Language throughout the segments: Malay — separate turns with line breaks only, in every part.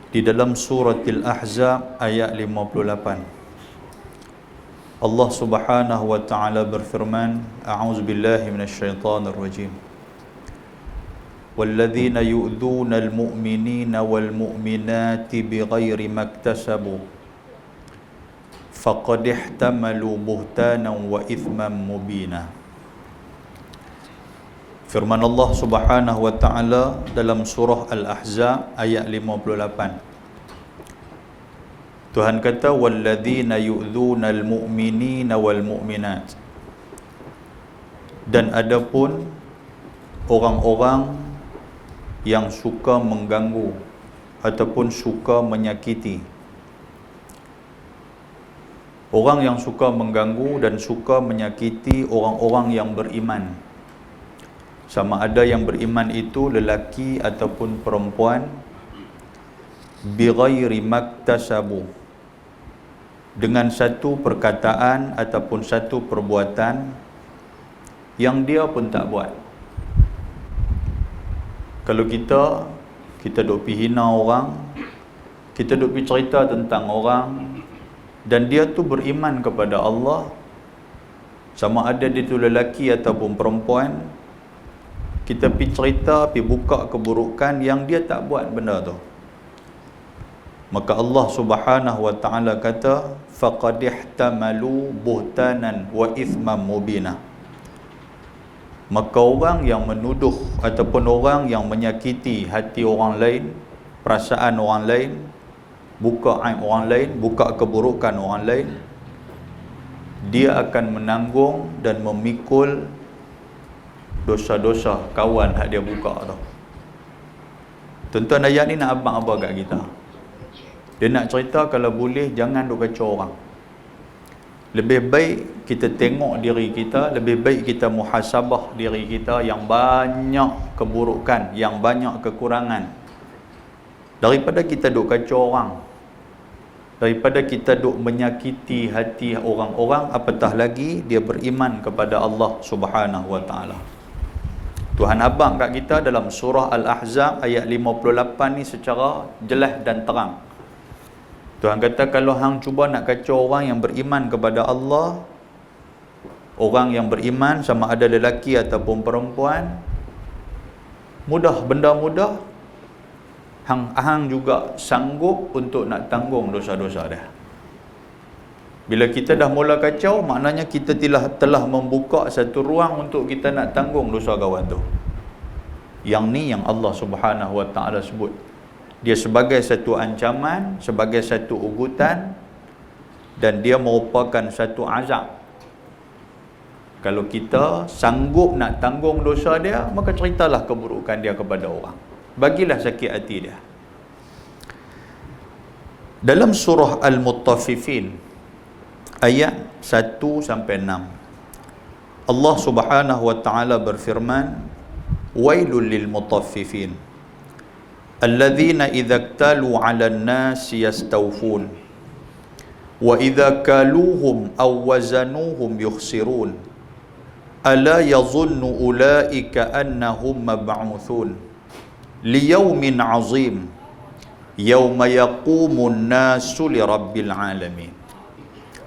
Di dalam surah Al-Ahzab ayat 58, Allah Subhanahu wa taala berfirman, a'udzubillahi minasyaitonir rajim. Walladzina yu'dzunal mu'minina wal mu'minati bighairi maktasabu faqad ihtamalu buhtanan wa ithman mubina. Firman Allah Subhanahu wa taala dalam surah Al-Ahzab ayat 58. Tuhan kata walladzina yu'dzunal mu'minina wal mu'minat, dan adapun orang-orang yang suka mengganggu ataupun suka menyakiti, orang yang suka mengganggu dan suka menyakiti orang-orang yang beriman, sama ada yang beriman itu lelaki ataupun perempuan, bighairi maktasabu, dengan satu perkataan ataupun satu perbuatan yang dia pun tak buat. Kalau kita duk pergi hina orang, kita duk pergi cerita tentang orang, dan dia tu beriman kepada Allah, sama ada dia tu lelaki ataupun perempuan, kita pergi cerita, pergi buka keburukan yang dia tak buat benda tu, maka Allah Subhanahu wa taala kata faqad ihtamalu buhtanan wa ithman mubina. Maka orang yang menuduh ataupun orang yang menyakiti hati orang lain, perasaan orang lain, buka aib orang lain, buka keburukan orang lain, dia akan menanggung dan memikul dosa-dosa kawan hak dia buka tu. Tuan-tuan, ayat ni nak abang apa kat kita? Dia nak cerita kalau boleh jangan duk kacau orang. Lebih baik kita tengok diri kita, lebih baik kita muhasabah diri kita yang banyak keburukan, yang banyak kekurangan, daripada kita duk kacau orang, daripada kita duk menyakiti hati orang-orang, apatah lagi dia beriman kepada Allah Subhanahu wa taala. Tuhan abang kat kita dalam surah Al-Ahzab ayat 58 ni secara jelas dan terang. Tuhan kata kalau hang cuba nak kacau orang yang beriman kepada Allah, orang yang beriman sama ada lelaki ataupun perempuan, mudah, benda mudah, hang juga sanggup untuk nak tanggung dosa-dosa dia. Bila kita dah mula kacau, maknanya kita telah membuka satu ruang untuk kita nak tanggung dosa kawan tu. Yang ni yang Allah Subhanahu wa taala sebut dia sebagai satu ancaman, sebagai satu ugutan, dan dia merupakan satu azab. Kalau kita sanggup nak tanggung dosa dia, maka ceritalah keburukan dia kepada orang, bagilah sakit hati dia. Dalam surah Al-Mutaffifin ayat 1 sampai 6, Allah Subhanahu wa taala berfirman, wailul lil mutaffifin alladzina idza iktalu 'alan nasi yastawfun wa idza kaluhum aw wazanuhum yukhsirun ala yadhunnu ulaika annahum mab'uthun liyaumin 'azim yauma yaqumun nasu lirabbil alamin.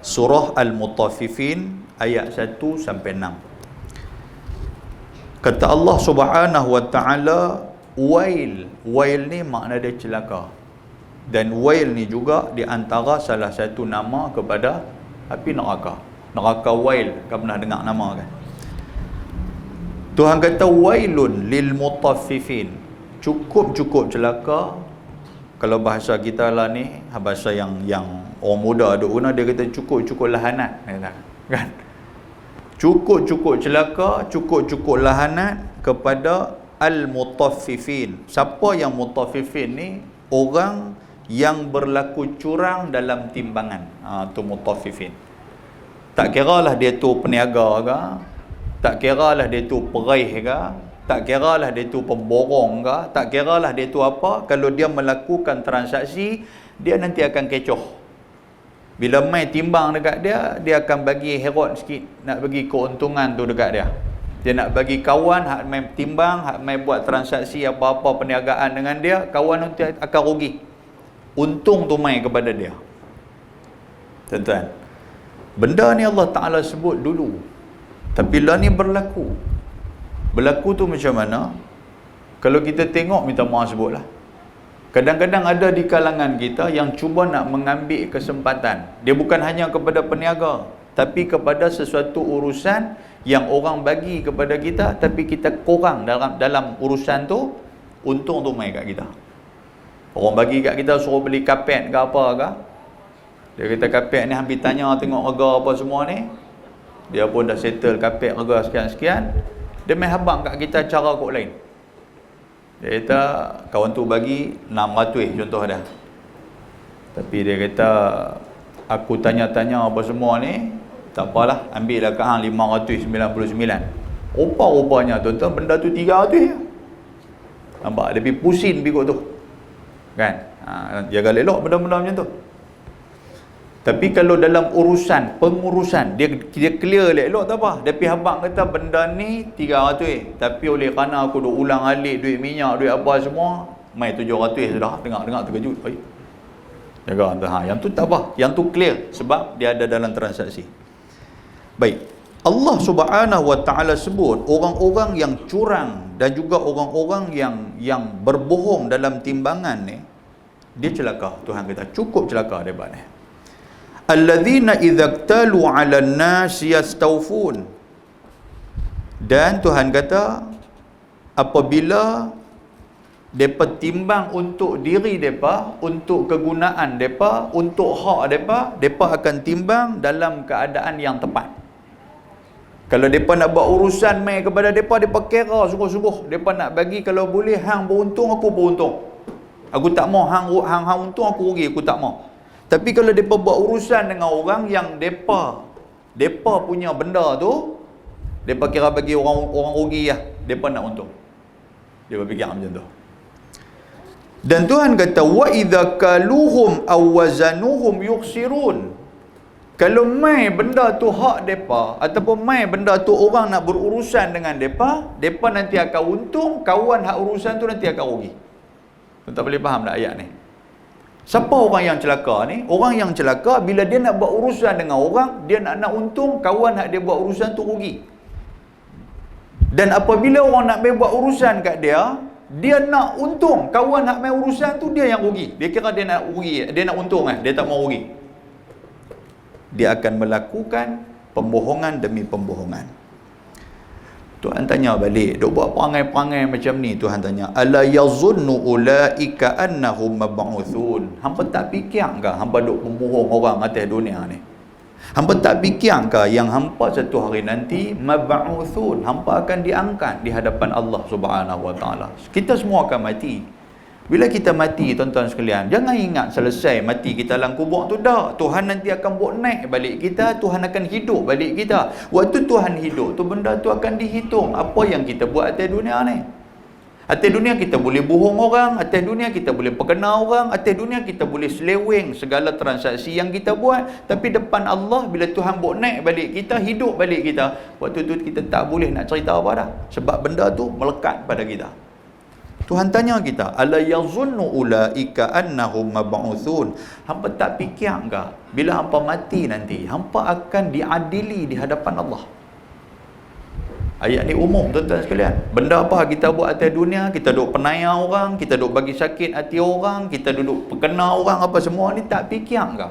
Surah Al-Mutaffifin ayat 1 sampai 6. Kata Allah Subhanahu wa taala, wail. Wail ni makna dia celaka. Dan wail ni juga di antara salah satu nama kepada api neraka. Neraka wail, kau pernah dengar nama kan? Tuhan kata wailun lil mutaffifin. Cukup celaka. Kalau bahasa kita lah ni, bahasa yang orang muda duk guna, dia kata cukup lahanat, kan? Cukup celaka, cukup lahanat kepada al-mutaffifin. Siapa yang mutaffifin ni? Orang yang berlaku curang dalam timbangan. Tu mutaffifin. Tak kiralah dia tu peniaga ke, tak kiralah dia tu peraih ke, tak kiralah dia tu pemborong ke, tak kiralah dia tu apa, kalau dia melakukan transaksi, dia nanti akan kecoh. Bila mai timbang dekat dia, dia akan bagi herot sikit, nak bagi keuntungan tu dekat dia. Dia nak bagi kawan hak mai timbang, hak mai buat transaksi apa-apa perniagaan dengan dia, kawan nanti akan rugi. untung tu mai kepada dia. Tuan-tuan, benda ni Allah Ta'ala sebut dulu, tapi lah ni berlaku. Berlaku tu macam mana? Kalau kita tengok, minta maaf sebutlah, kadang-kadang ada di kalangan kita yang cuba nak mengambil kesempatan. Dia bukan hanya kepada peniaga, tapi kepada sesuatu urusan yang orang bagi kepada kita, tapi kita kurang dalam urusan tu, untung tu mai kat kita. Orang bagi kat kita suruh beli kapet ke apa ke, dia kata kapet ni hampir tanya tengok harga apa semua ni, dia pun dah settle kapet harga sekian-sekian, dia main habang kat kita cara kok lain. Dia kata kawan tu bagi 600 contoh dah, tapi dia kata aku tanya-tanya apa semua ni, tak apalah, ambil lah kat hang 599. Rupa-rupanya tuan-tuan benda tu 300 je. Nampak? Lebih pusing pikuk tu, kan? Jaga elok benda-benda macam tu. Tapi kalau dalam urusan pengurusan, dia clear elok tak apa. Dia pergi habang kata benda ni 300, tapi oleh kerana aku duk ulang alik duit minyak, duit apa semua, mai 700 sudah. Dengar terkejut. Jaga yang tu tak apa, yang tu clear sebab dia ada dalam transaksi. Baik, Allah Subhanahu wa Ta'ala sebut orang-orang yang curang dan juga orang-orang yang berbohong dalam timbangan ni, dia celaka. Tuhan kata cukup celaka daripada ni. Alladzina idza iktalu 'alan nas yastawfun. Dan Tuhan kata apabila depa timbang untuk diri depa, untuk kegunaan depa, untuk hak depa, depa akan timbang dalam keadaan yang tepat. Kalau depa nak buat urusan mai kepada depa, depa kira sungguh-sungguh. Depa nak bagi kalau boleh hang beruntung, aku beruntung. Aku tak mau hang untung, aku rugi, aku tak mau. Tapi kalau depa buat urusan dengan orang yang depa punya benda tu, depa kira bagi orang rugi lah, depa nak untung. Depa fikir macam tu. Dan Tuhan kata wa idza kaluhum aw wazanuhum yukhsirun. Kalau mai benda tu hak depa ataupun mai benda tu orang nak berurusan dengan depa, depa nanti akan untung, kawan hak urusan tu nanti akan rugi. Tuan boleh faham tak ayat ni? Siapa orang yang celaka ni? Orang yang celaka bila dia nak buat urusan dengan orang, dia nak untung, kawan hak dia buat urusan tu rugi. Dan apabila orang nak buat urusan kat dia, dia nak untung, kawan hak main urusan tu dia yang rugi. Dia kira dia nak rugi, dia nak untung dia tak mau rugi. Dia akan melakukan pembohongan demi pembohongan. Tuhan tanya balik, dok buat perangai-perangai macam ni. Tuhan tanya, ala yazunnu ulaika annahum mab'uthun. Hampa tak fikir ke hampa dok membohong orang atas dunia ni? Hampa tak fikir ke yang hampa satu hari nanti mab'uthun, hampa akan diangkat di hadapan Allah Subhanahu wa Ta'ala. Kita semua akan mati. Bila kita mati, tuan-tuan sekalian, jangan ingat selesai mati kita dalam kubur tu dah. Tuhan nanti akan bawa naik balik kita, Tuhan akan hidup balik kita. Waktu Tuhan hidup tu, benda tu akan dihitung. Apa yang kita buat atas dunia ni? Atas dunia kita boleh bohong orang, atas dunia kita boleh perkenal orang, atas dunia kita boleh seleweng segala transaksi yang kita buat. Tapi depan Allah, bila Tuhan bawa naik balik kita, hidup balik kita, waktu tu kita tak boleh nak cerita apa dah. Sebab benda tu melekat pada kita. Tuhan tanya kita, ala yazunnu ulaika annahum mab'uthun. Hampa tak fikir ke bila hampa mati nanti, hampa akan diadili di hadapan Allah? Ayat ni umum tuan-tuan sekalian. Benda apa kita buat atas dunia, kita duk penayar orang, kita duk bagi sakit hati orang, kita duduk perkenal orang, apa semua ni tak fikir ke?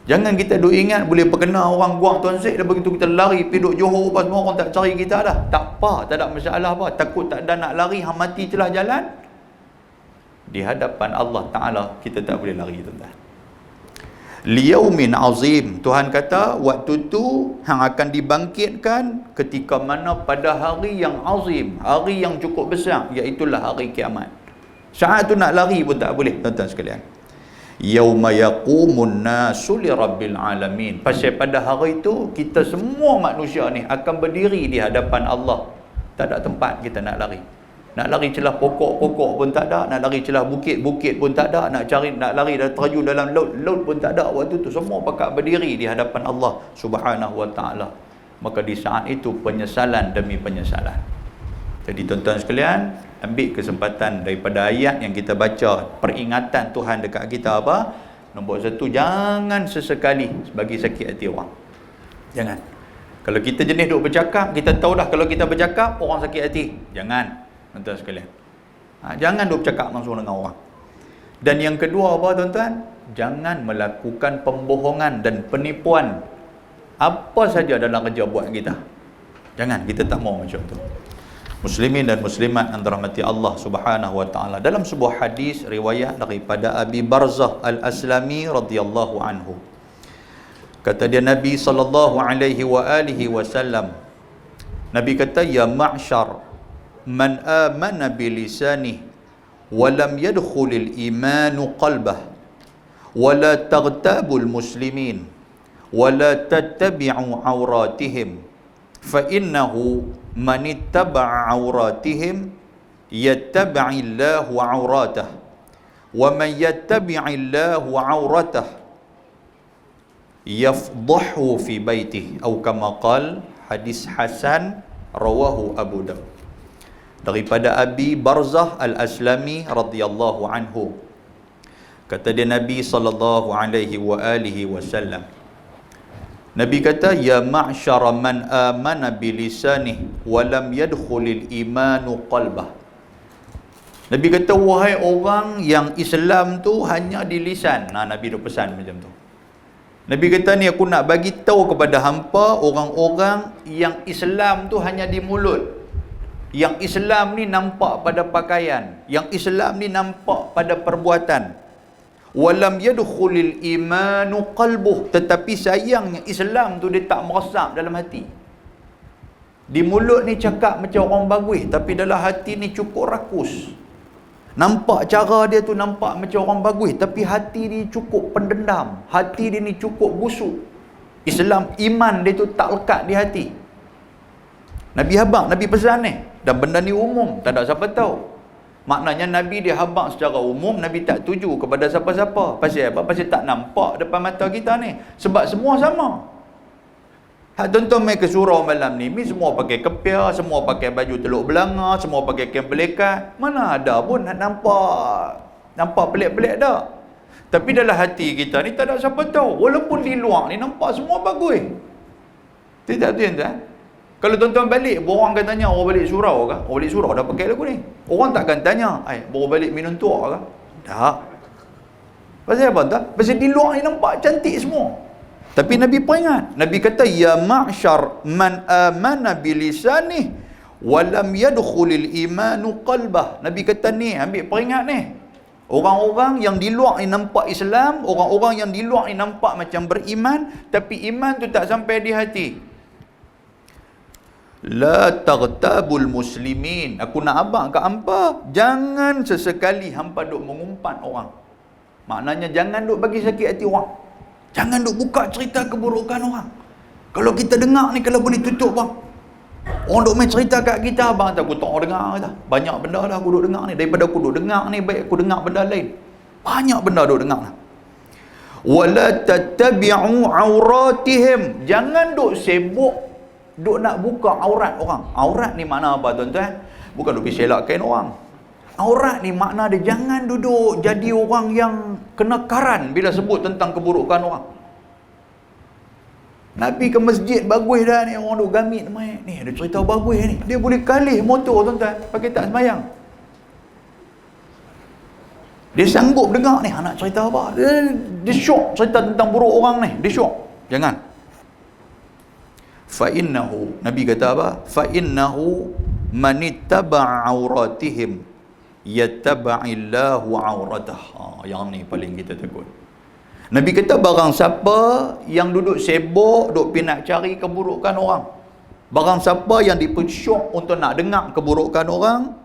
Jangan kita duk ingat boleh perkenal orang buang Tuan Syed, dan begitu kita lari pergi duk Johor apa semua, orang tak cari kita dah. Tak apa, tak ada masalah apa. Takut tak ada nak lari, hang mati celah jalan. Di hadapan Allah Ta'ala kita tak boleh lari, tuan-tuan. Liyaumin azim. Tuhan kata waktu tu hang akan dibangkitkan ketika mana pada hari yang azim, hari yang cukup besar, iaitulah hari kiamat. Saat tu nak lari pun tak boleh, tuan-tuan sekalian. Yauma yaqumun nasu li rabbil alamin. Pasal pada hari itu kita semua manusia ni akan berdiri di hadapan Allah. Tak ada tempat kita nak lari. Nak lari celah pokok-pokok pun tak ada, nak lari celah bukit-bukit pun tak ada, nak lari dan terjun dalam laut pun tak ada. Waktu tu semua pakat berdiri di hadapan Allah Subhanahu wa Ta'ala. Maka di saat itu penyesalan demi penyesalan. Jadi tuan-tuan sekalian, ambil kesempatan daripada ayat yang kita baca, peringatan Tuhan dekat kita apa? Nombor satu, jangan sesekali bagi sakit hati orang. Jangan. Kalau kita jenis duk bercakap, kita tahu dah kalau kita bercakap orang sakit hati. Jangan, tuan-tuan sekalian. Jangan duk bercakap langsung dengan orang. Dan yang kedua apa tuan-tuan? Jangan melakukan pembohongan dan penipuan apa saja dalam kerja buat kita. Jangan, kita tak mau macam tu. Muslimin dan muslimat yang dirahmati Allah Subhanahu wa taala, dalam sebuah hadis riwayat daripada Abi Barzah Al-Aslami radhiyallahu anhu, kata dia Nabi sallallahu alaihi wa alihi wasallam, Nabi kata, ya ma'syar man amana bilisanihi wa lam yadkhulil imanu qalbah wa la taghtabul muslimin wa la tattabi'u auratihim fa innahu man ittaba'a auratihim yattabi'illahu auratah wa man yattabi'illahu auratah yafdahu fi baitih atau kama qala. Hadis hasan rawahu Abu Daud, daripada Abi Barzah Al-Aslami radhiyallahu anhu. Kata dia Nabi sallallahu alaihi wa alihi wasallam, Nabi kata, ya ma'syara man amana bilisanih wa lam yadkhulil imanu qalbah. Nabi kata, wahai orang yang Islam tu hanya di lisan. Nabi dah pesan macam tu. Nabi kata ni, aku nak bagi tahu kepada hampa orang-orang yang Islam tu hanya di mulut. Yang Islam ni nampak pada pakaian, yang Islam ni nampak pada perbuatan. Walam yadkhulil imanu qalbuh, tetapi sayangnya Islam tu dia tak meresap dalam hati. Di mulut ni cakap macam orang bagus, tapi dalam hati ni cukup rakus. Nampak cara dia tu nampak macam orang bagus, tapi hati dia cukup pendendam, hati dia ni cukup busuk. Islam, iman dia tu tak lekat di hati. Nabi habaq, Nabi pesan ni, dan benda ni umum, tak ada siapa tahu. Maknanya Nabi dia habaq secara umum, Nabi tak tuju kepada siapa-siapa. Pasal apa? Pasal tak nampak depan mata kita ni. Sebab semua sama. Tuan-tuan mai ke surau malam ni, semua pakai kepiah, semua pakai baju teluk belanga, semua pakai kain belekat. Mana ada pun nak nampak pelik-pelik dah. Tapi dalam hati kita ni tak ada siapa tahu. Walaupun di luar ni nampak semua bagus. Tidak tuan-tuan. Kalau tuan-tuan balik, orang akan tanya, orang balik surau ke? Orang balik surau dah pakai lagu ni. Orang takkan tanya, baru balik minum tua ke? Tak. Pasal apa tak? Pasal di luar ni nampak cantik semua. Tapi Nabi peringat. Nabi kata, ya ma'syar man amana bilisanih wa lam yadkhulil imanu qalbah. Nabi kata ni, ambil peringat ni. Orang-orang yang di luar ni nampak Islam, orang-orang yang di luar ni nampak macam beriman, tapi iman tu tak sampai di hati. La taghtabul muslimin. Aku nak abang kat hampa, jangan sesekali hampa duk mengumpat orang. Maknanya jangan duk bagi sakit hati orang. Jangan duk buka cerita keburukan orang. Kalau kita dengar ni, kalau boleh tutup bang. Orang duk main cerita kat kita, abang tak, aku tak dengar dah. Banyak benda dah aku duk dengar ni. Daripada aku duk dengar ni, baik aku dengar benda lain. Banyak benda duk dengar lah. Wala tattabi'u auratihim. Jangan duk sibuk duk nak buka aurat orang. Aurat ni makna apa tuan-tuan? Bukan duk pergi selakkan orang. Aurat ni makna dia jangan duduk jadi orang yang kena karan bila sebut tentang keburukan orang. Nabi ke masjid bagus dah ni, orang duk gamit main. Ni ada cerita bagus ni. Dia boleh kalih motor tuan-tuan pakai tak semayang. Dia sanggup dengar ni, nak cerita apa? Dia syok cerita tentang buruk orang ni. Dia syok. Jangan. Fa'innahu, Nabi kata apa? Fa'innahu manittaba'a auratihim yattaba'illahu auratah. Yang ni paling kita takut. Nabi kata barang siapa yang duduk sibuk, duk pergi nak cari keburukan orang, barang siapa yang dipersyok untuk nak dengar keburukan orang,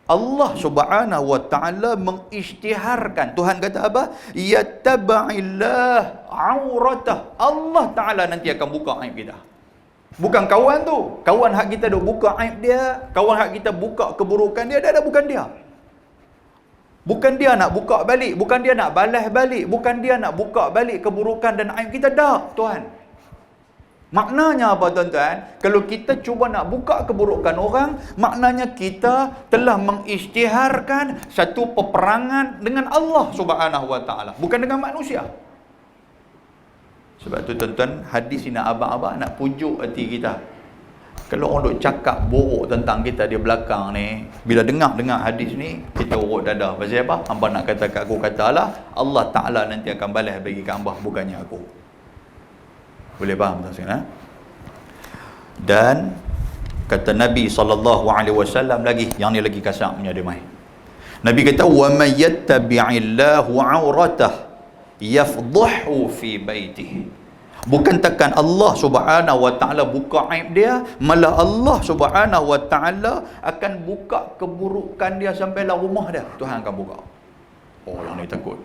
Allah Subhanahu wa ta'ala mengisytiharkan. Tuhan kata apa? Yattaba'illah auratah. Allah Ta'ala nanti akan buka aib kita. Bukan kawan tu. Kawan hak kita duk buka aib dia, kawan hak kita buka keburukan dia, dah bukan dia. Bukan dia nak buka balik, bukan dia nak balas balik, bukan dia nak buka balik keburukan dan aib kita, dah Tuhan. Maknanya apa tuan-tuan? Kalau kita cuba nak buka keburukan orang, maknanya kita telah mengisytiharkan satu peperangan dengan Allah Subhanahu Wa Taala, bukan dengan manusia. Sebab tu tuan-tuan, hadis ini abang-abang nak pujuk hati kita. Kalau orang duk cakap buruk tentang kita di belakang ni, bila dengar hadis ni, kita urut dada. Pasal apa? Hamba nak kata kat aku, katalah Allah Ta'ala nanti akan balas bagi kat hamba, bukannya aku. Boleh faham tak sekarang? Dan kata Nabi SAW lagi, yang ni lagi kasar punya dia mai. Nabi kata, wa may yattabi'illahu 'auratah yafdhuhu fi baitihi. Bukan takkan Allah Subhanahu Wa Taala buka aib dia, malah Allah Subhanahu Wa Taala akan buka keburukan dia sampai dalam rumah dia. Tuhan akan buka. Oh, yang ni takut.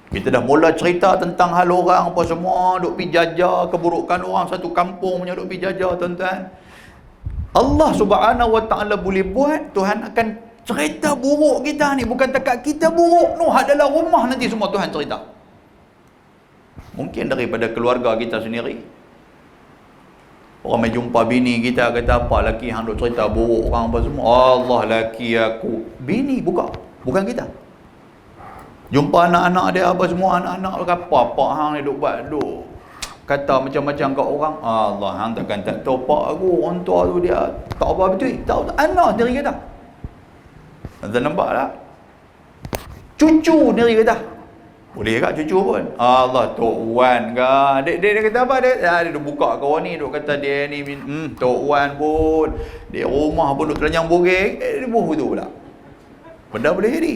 Kita dah mula cerita tentang hal orang apa semua, duk pi jajah keburukan orang satu kampung punya, duk pi jajah tuan-tuan. Allah Subhanahu Wa Taala boleh buat, Tuhan akan cerita buruk kita ni, bukan takat kita buruk noh dalam rumah nanti semua Tuhan cerita. Mungkin daripada keluarga kita sendiri. Orang mai jumpa bini kita, kata apa laki hang duk cerita buruk orang apa semua. Allah, laki aku. Bini bukan kita. Jumpa anak-anak dia apa semua, anak-anak apa hang ni duk buat, duk kata macam-macam kat orang. Allah, hang takkan tak tahu pak aku, orang tua tu dia tak apa betul. Tahu tak? Anak sendiri kata. Anda nampak tak? Cucu sendiri kata. Boleh tak cucu pun? Allah, Tok Wan ke? Dia kata apa? Dia duk buka kawan ni, duk kata dia ni Tok Wan pun. Dia rumah pun duk telanjang boreng. Dia buh betul pula. Benda boleh jadi.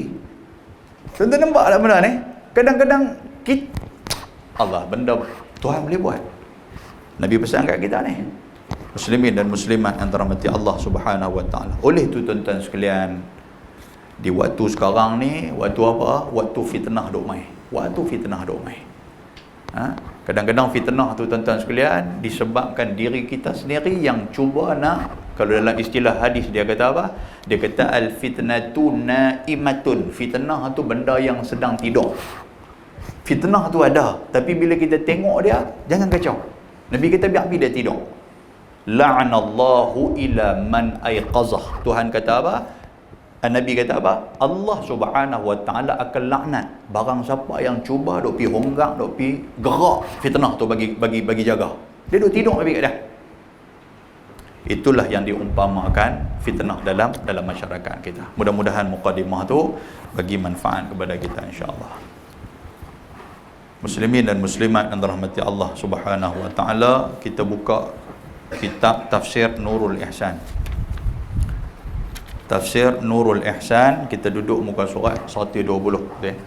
Tuan-tuan nampak tak benda ni? Kadang-kadang kita, Allah, benda Tuhan boleh buat. Nabi pesan kat kita ni, muslimin dan muslimat yang dirahmati Allah Subhanahu Wa Taala. Oleh tu tuan-tuan sekalian, di waktu sekarang ni, waktu apa? Waktu fitnah duk mai. Waktu fitnah duk mai. Kadang-kadang fitnah tu tuan-tuan sekalian disebabkan diri kita sendiri yang cuba nak, kalau dalam istilah hadis dia kata apa? Dia kata al-fitnatu naimatun. Fitnah tu benda yang sedang tidur. Fitnah tu ada, tapi bila kita tengok dia, jangan kacau. Nabi kata biar dia tidur. La'anallahu ila man aiqazah. Tuhan kata apa? Nabi kata apa? Allah Subhanahu Wa Taala akan laknat barang siapa yang cuba duk pi honggak, duk pi gerak fitnah tu bagi jaga. Dia duk tidur habis kat dia. Itulah yang diumpamakan fitnah dalam masyarakat kita. Mudah-mudahan mukadimah tu bagi manfaat kepada kita insya-Allah. Muslimin dan muslimat yang dirahmati Allah Subhanahu Wa Taala, kita buka kitab Tafsir Nurul Ihsan. Tafsir Nurul Ihsan, kita duduk muka surat 120. Okay?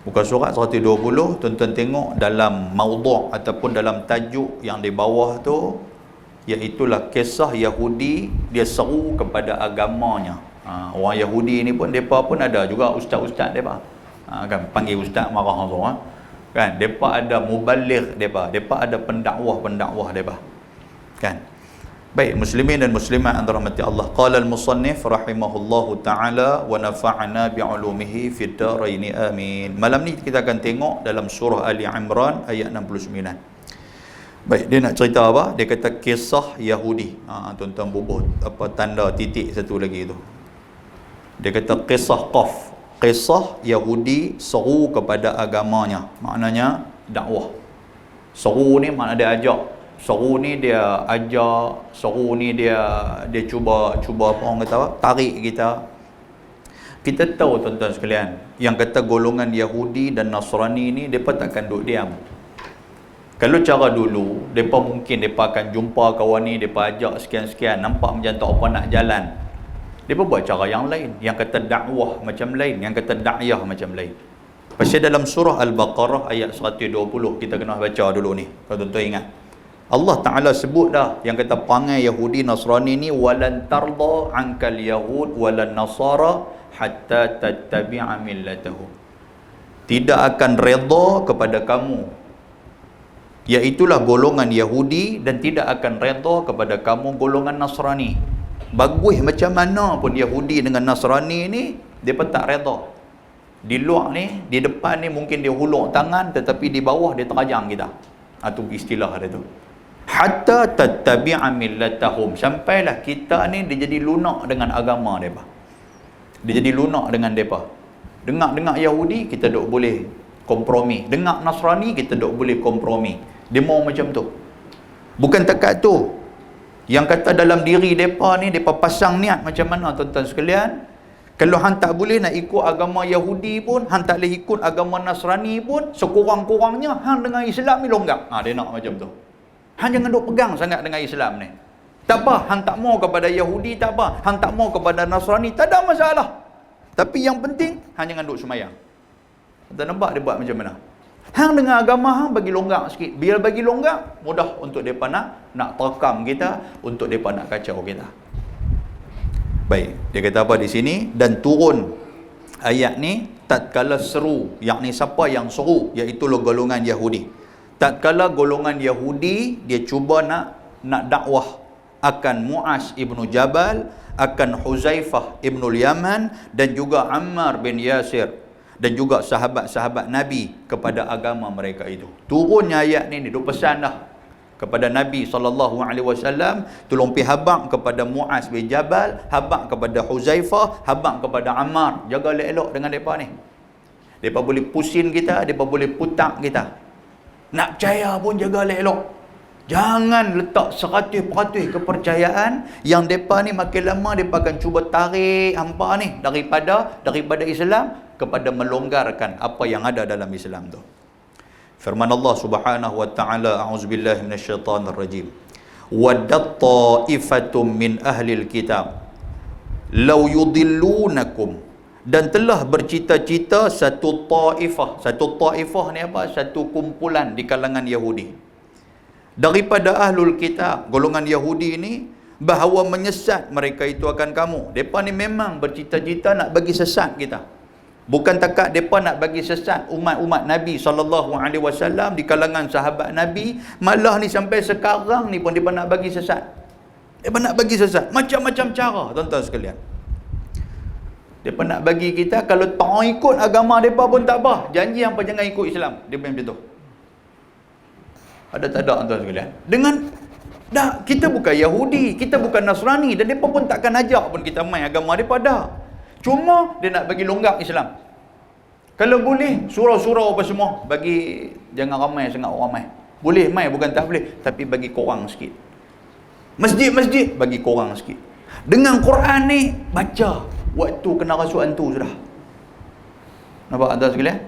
Muka surat 120, tuan-tuan tengok dalam maudhu' ataupun dalam tajuk yang di bawah tu, iaitulah kisah Yahudi dia seru kepada agamanya. Orang Yahudi ni pun, mereka pun ada juga ustaz-ustaz mereka. Kan panggil ustaz marah orang. Kan mereka ada mubaligh mereka ada pendakwah mereka. Kan. Baik, muslimin dan muslimat yang dirahmati Allah. Qala al-musannif rahimahullahu taala wa nafa'ana bi'ulumihi fid darain amin. Malam ni kita akan tengok dalam surah Ali Imran ayat 69. Baik, dia nak cerita apa? Dia kata kisah Yahudi. Tuan-tuan bubuh apa tanda titik satu lagi tu. Dia kata kisah qaf. Kisah Yahudi seru kepada agamanya. Maknanya dakwah. Seru ni makna dia ajak. Seru ni dia ajar, seru ni dia cuba apa orang kata apa? Tarik kita. Kita tahu tuan-tuan sekalian, yang kata golongan Yahudi dan Nasrani ni depa takkan duduk diam. Kalau cara dulu, depa mungkin depa akan jumpa kawan ni, depa ajak sekian-sekian, nampak macam tak apa nak jalan. Depa buat cara yang lain, yang kata dakwah macam lain, yang kata dakyah macam lain. Pasal dalam surah Al-Baqarah ayat 120 kita kena baca dulu ni. Kalau tuan-tuan ingat. Allah Ta'ala sebut dah yang kata perangai Yahudi Nasrani ni, walan tarda ankal yahud walan nasara hatta tattabi'a millatahum. Tidak akan redha kepada kamu, iaitulah golongan Yahudi, dan tidak akan redha kepada kamu golongan Nasrani. Bagus macam mana pun Yahudi dengan Nasrani ni, dia tak redha. Di luar ni, di depan ni mungkin dia hulur tangan, tetapi di bawah dia terajang kita. Itu istilah dia tu. hatta tattabi'a millatahum, sampailah kita ni dia jadi lunak dengan agama depa. Dia jadi lunak dengan depa. Dengar Yahudi kita dok boleh kompromi, dengar Nasrani kita dok boleh kompromi. Dia mau macam tu. Bukan takat tu, yang kata dalam diri depa ni depa pasang niat macam mana tuan-tuan sekalian. Kalau hang tak boleh nak ikut agama Yahudi pun, hang tak boleh ikut agama Nasrani pun, sekurang-kurangnya hang dengan Islam ni longgar. Dia nak macam tu. Hang jangan duk pegang sangat dengan Islam ni. Tak apa, hang tak mau kepada Yahudi, tak apa, hang tak mau kepada Nasrani, tak ada masalah. Tapi yang penting, hang jangan duk semayang. Kita nampak dia buat macam mana? Hang dengan agama hang bagi longgar sikit. Bila bagi longgar, mudah untuk mereka nak terkam kita, untuk mereka nak kacau kita. Baik, dia kata apa di sini? Dan turun ayat ni tatkala seru, yakni siapa yang seru, iaitu golongan Yahudi. Tatkala golongan Yahudi dia cuba nak dakwah akan Mu'az ibnu Jabal, akan Huzaifah ibnu Yaman, dan juga Ammar bin Yasir, dan juga sahabat-sahabat Nabi kepada agama mereka itu. Turunnya ayat ni dia pesan dah kepada Nabi SAW, tolong pi habaq kepada Mu'az bin Jabal, habaq kepada Huzaifah, habaq kepada Ammar, jaga elok-elok dengan depa ni. Depa boleh pusing kita, depa boleh putak kita. Nak percaya pun jaga elok-elok. Jangan letak 100% kepercayaan yang depa ni makin lama depa akan cuba tarik hampa ni daripada Islam kepada melonggarkan apa yang ada dalam Islam tu. Firman Allah Subhanahu wa taala, a'udzubillahi minasyaitonir rajim. Waddat ta'ifatum min ahlil kitab law yudillunakum, dan telah bercita-cita satu taifah ni apa? Satu kumpulan di kalangan Yahudi daripada ahlul kitab, golongan Yahudi ini, bahawa menyesat mereka itu akan kamu. Depa ni memang bercita-cita nak bagi sesat kita. Bukan takat depa nak bagi sesat umat-umat Nabi SAW di kalangan sahabat Nabi, malah ni sampai sekarang ni pun depa nak bagi sesat. Depa nak bagi sesat macam-macam cara, tuan-tuan sekalian. Depa nak bagi kita kalau tak ikut agama depa pun tak apa, janji hangpa jangan ikut Islam. Depa macam tu. Ada tak ada, tuan-tuan sekalian? Dengan kita bukan Yahudi, kita bukan Nasrani, dan depa pun takkan ajak pun kita main agama depa dah. Cuma dia nak bagi longgar Islam. Kalau boleh, surau-surau apa semua, bagi jangan ramai sangat orang mai. Boleh mai, bukan tak boleh, tapi bagi korang sikit. Masjid-masjid bagi korang sikit. Dengan Quran ni baca waktu kena rasuk hantu sudah. Nampak tuan sekalian?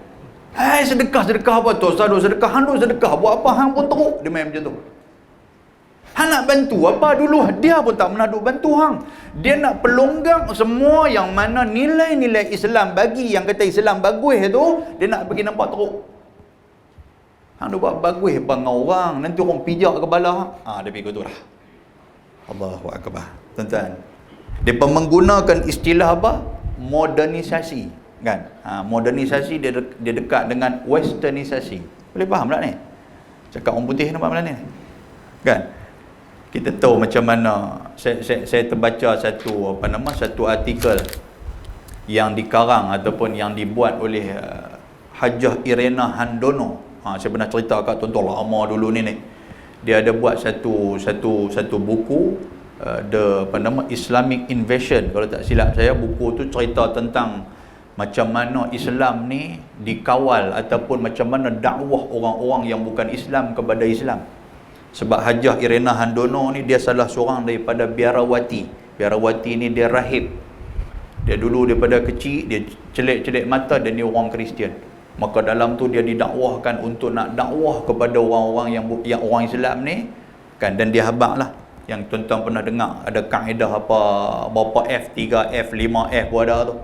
Hai, sedekah apa tu? Ustaz sedekah, hang sedekah, buat apa hang pun teruk. Dia main macam tu. Hang nak bantu apa dulu? Dia pun tak pernah duk bantu hang. Dia nak pelonggar semua yang mana nilai-nilai Islam bagi, yang kata Islam bagus tu, dia nak bagi nampak teruk. Hang duk buat bagus bang orang, nanti orang pijak kepala hang. Dia fikir tu dah. Allahu akbar. Tuan-tuan, depa menggunakan istilah apa? Modernisasi, kan? Modernisasi dia dekat dengan westernisasi. Boleh faham tak ni? Cakap orang putih nampak mana ni? Kan? Kita tahu macam mana, saya terbaca satu artikel yang dikarang ataupun yang dibuat oleh Hajah Irena Handono. Saya pernah cerita kat tuan-tuan lama dulu ni. Dia ada buat satu buku, Islamic Invasion, kalau tak silap saya. Buku tu cerita tentang macam mana Islam ni dikawal ataupun macam mana dakwah orang-orang yang bukan Islam kepada Islam. Sebab Hajah Irena Handono ni dia salah seorang daripada biarawati. Biarawati ni dia rahib. Dia dulu daripada kecil dia celik-celik mata dan dia orang Kristian. Maka dalam tu dia didakwahkan untuk nak dakwah kepada orang-orang yang orang Islam ni, kan, dan dia habaq lah. Yang tuan-tuan pernah dengar ada kaedah apa berapa F, 3F, 5F pun ada tu.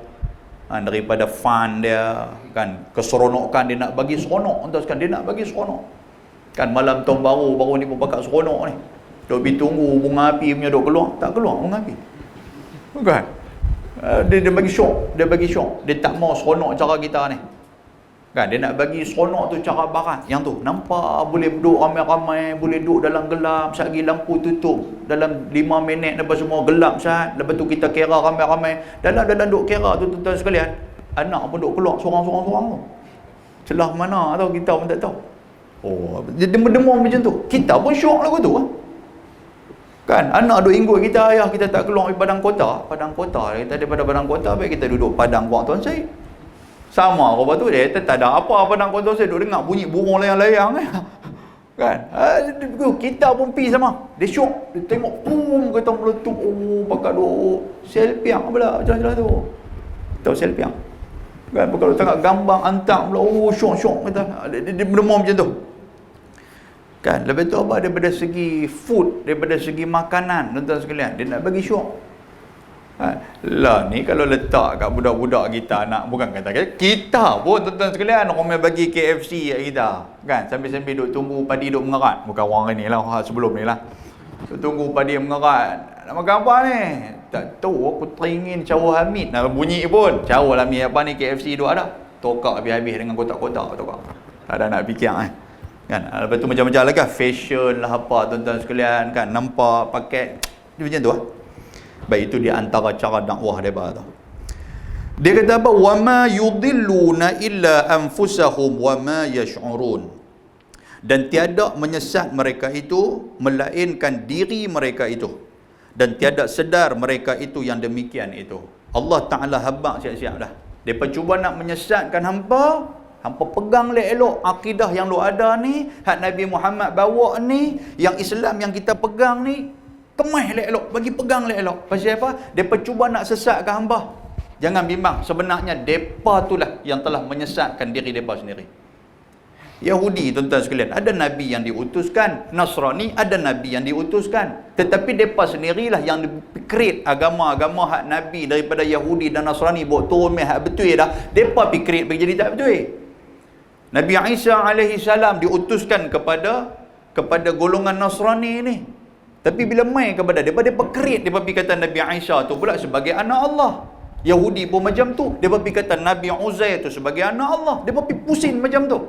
Daripada fun dia, kan, keseronokan dia nak bagi seronok, kan, dia nak bagi seronok. Kan malam tahun baru ni pun pakat seronok ni. Duk pergi tunggu bunga api punya duk keluar, tak keluar bunga api. Bukan. Dia bagi syok, dia tak mau seronok cara kita ni. Kan, dia nak bagi seronok tu cara barat. Yang tu nampak boleh duduk ramai-ramai, boleh duduk dalam gelap, satgi lampu tutup. Dalam 5 minit lepas semua gelap sat. Lepas tu kita kira ramai-ramai. Dalam duk kira tu tuan-tuan sekalian, anak pun duk keluar seorang-seorang tu. Celah mana tahu kita pun tak tahu. Oh, dia demam macam tu. Kita pun syok lagu tu. Kan, anak duk inggut kita, ayah kita tak keluar dari padang kota. Padang kota, kita daripada padang kota, baik kita duduk padang Kuang Tuan Syed. Sama apa tu dia, tak ada apa padang Kuang Tuan Syed, duk dengar bunyi burung layang-layang. Kan, kita pun pergi sama. Dia syok, dia tengok, pum, kata meletup, oh, pakat duk selpiang pula, jalan-jalan tu. Tahu selpiang? Kan, kalau tengok gambar antak pula, oh, syok-syok, kata. Dia demam macam tu. Kan, lepas tu apa, daripada segi food, daripada segi makanan, tuan-tuan sekalian, dia nak bagi syok. Lah ni kalau letak kat budak-budak kita, nak bukan kata kita pun tuan-tuan sekalian, orang bagi KFC kat kita, kan, sambil-sambil duk tunggu padi duk mengerat. Bukan orang ni lah, orang sebelum ni lah, duk tunggu padi mengerat. Nak makan apa ni? Tak tahu, aku teringin cawa Hamid. Nak bunyi pun cawa lah Hamid, apa ni KFC duk ada, tokak habis-habis dengan kotak-kotak tokak. Tak ada nak fikir kan. Lepas tu macam-macam lah kan, fashion lah apa tuan-tuan sekalian, kan, nampak pakai dia macam tu lah. Baik, itu di antara cara dakwah mereka tu. Dia kata apa? Wa ma yudilluna illa anfusahum wa ma yash'urun. Dan tiada menyesat mereka itu melainkan diri mereka itu, dan tiada sedar mereka itu yang demikian itu. Allah Ta'ala habaq siap-siap dah. Depa cuba nak menyesatkan hampa. Hampa pegang elok akidah yang lu ada ni, hak Nabi Muhammad bawa ni, yang Islam yang kita pegang ni, kemah elok, bagi pegang elok. Pasal apa? Depa cuba nak sesatkan hamba. Jangan bimbang, sebenarnya depa itulah yang telah menyesatkan diri depa sendiri. Yahudi tuan-tuan sekalian, ada nabi yang diutuskan, Nasrani ada nabi yang diutuskan, tetapi depa sendirilah yang create agama-agama hak nabi daripada Yahudi dan Nasrani buat turun meh hak betul dah, depa create bagi jadi tak betul. Nabi Isa alaihi salam diutuskan kepada golongan Nasrani ni. Tapi bila mai kepada depa create, depa pi kata Nabi Isa tu pula sebagai anak Allah. Yahudi pun macam tu, depa pi kata Nabi Uzair tu sebagai anak Allah. Depa pi pusing macam tu.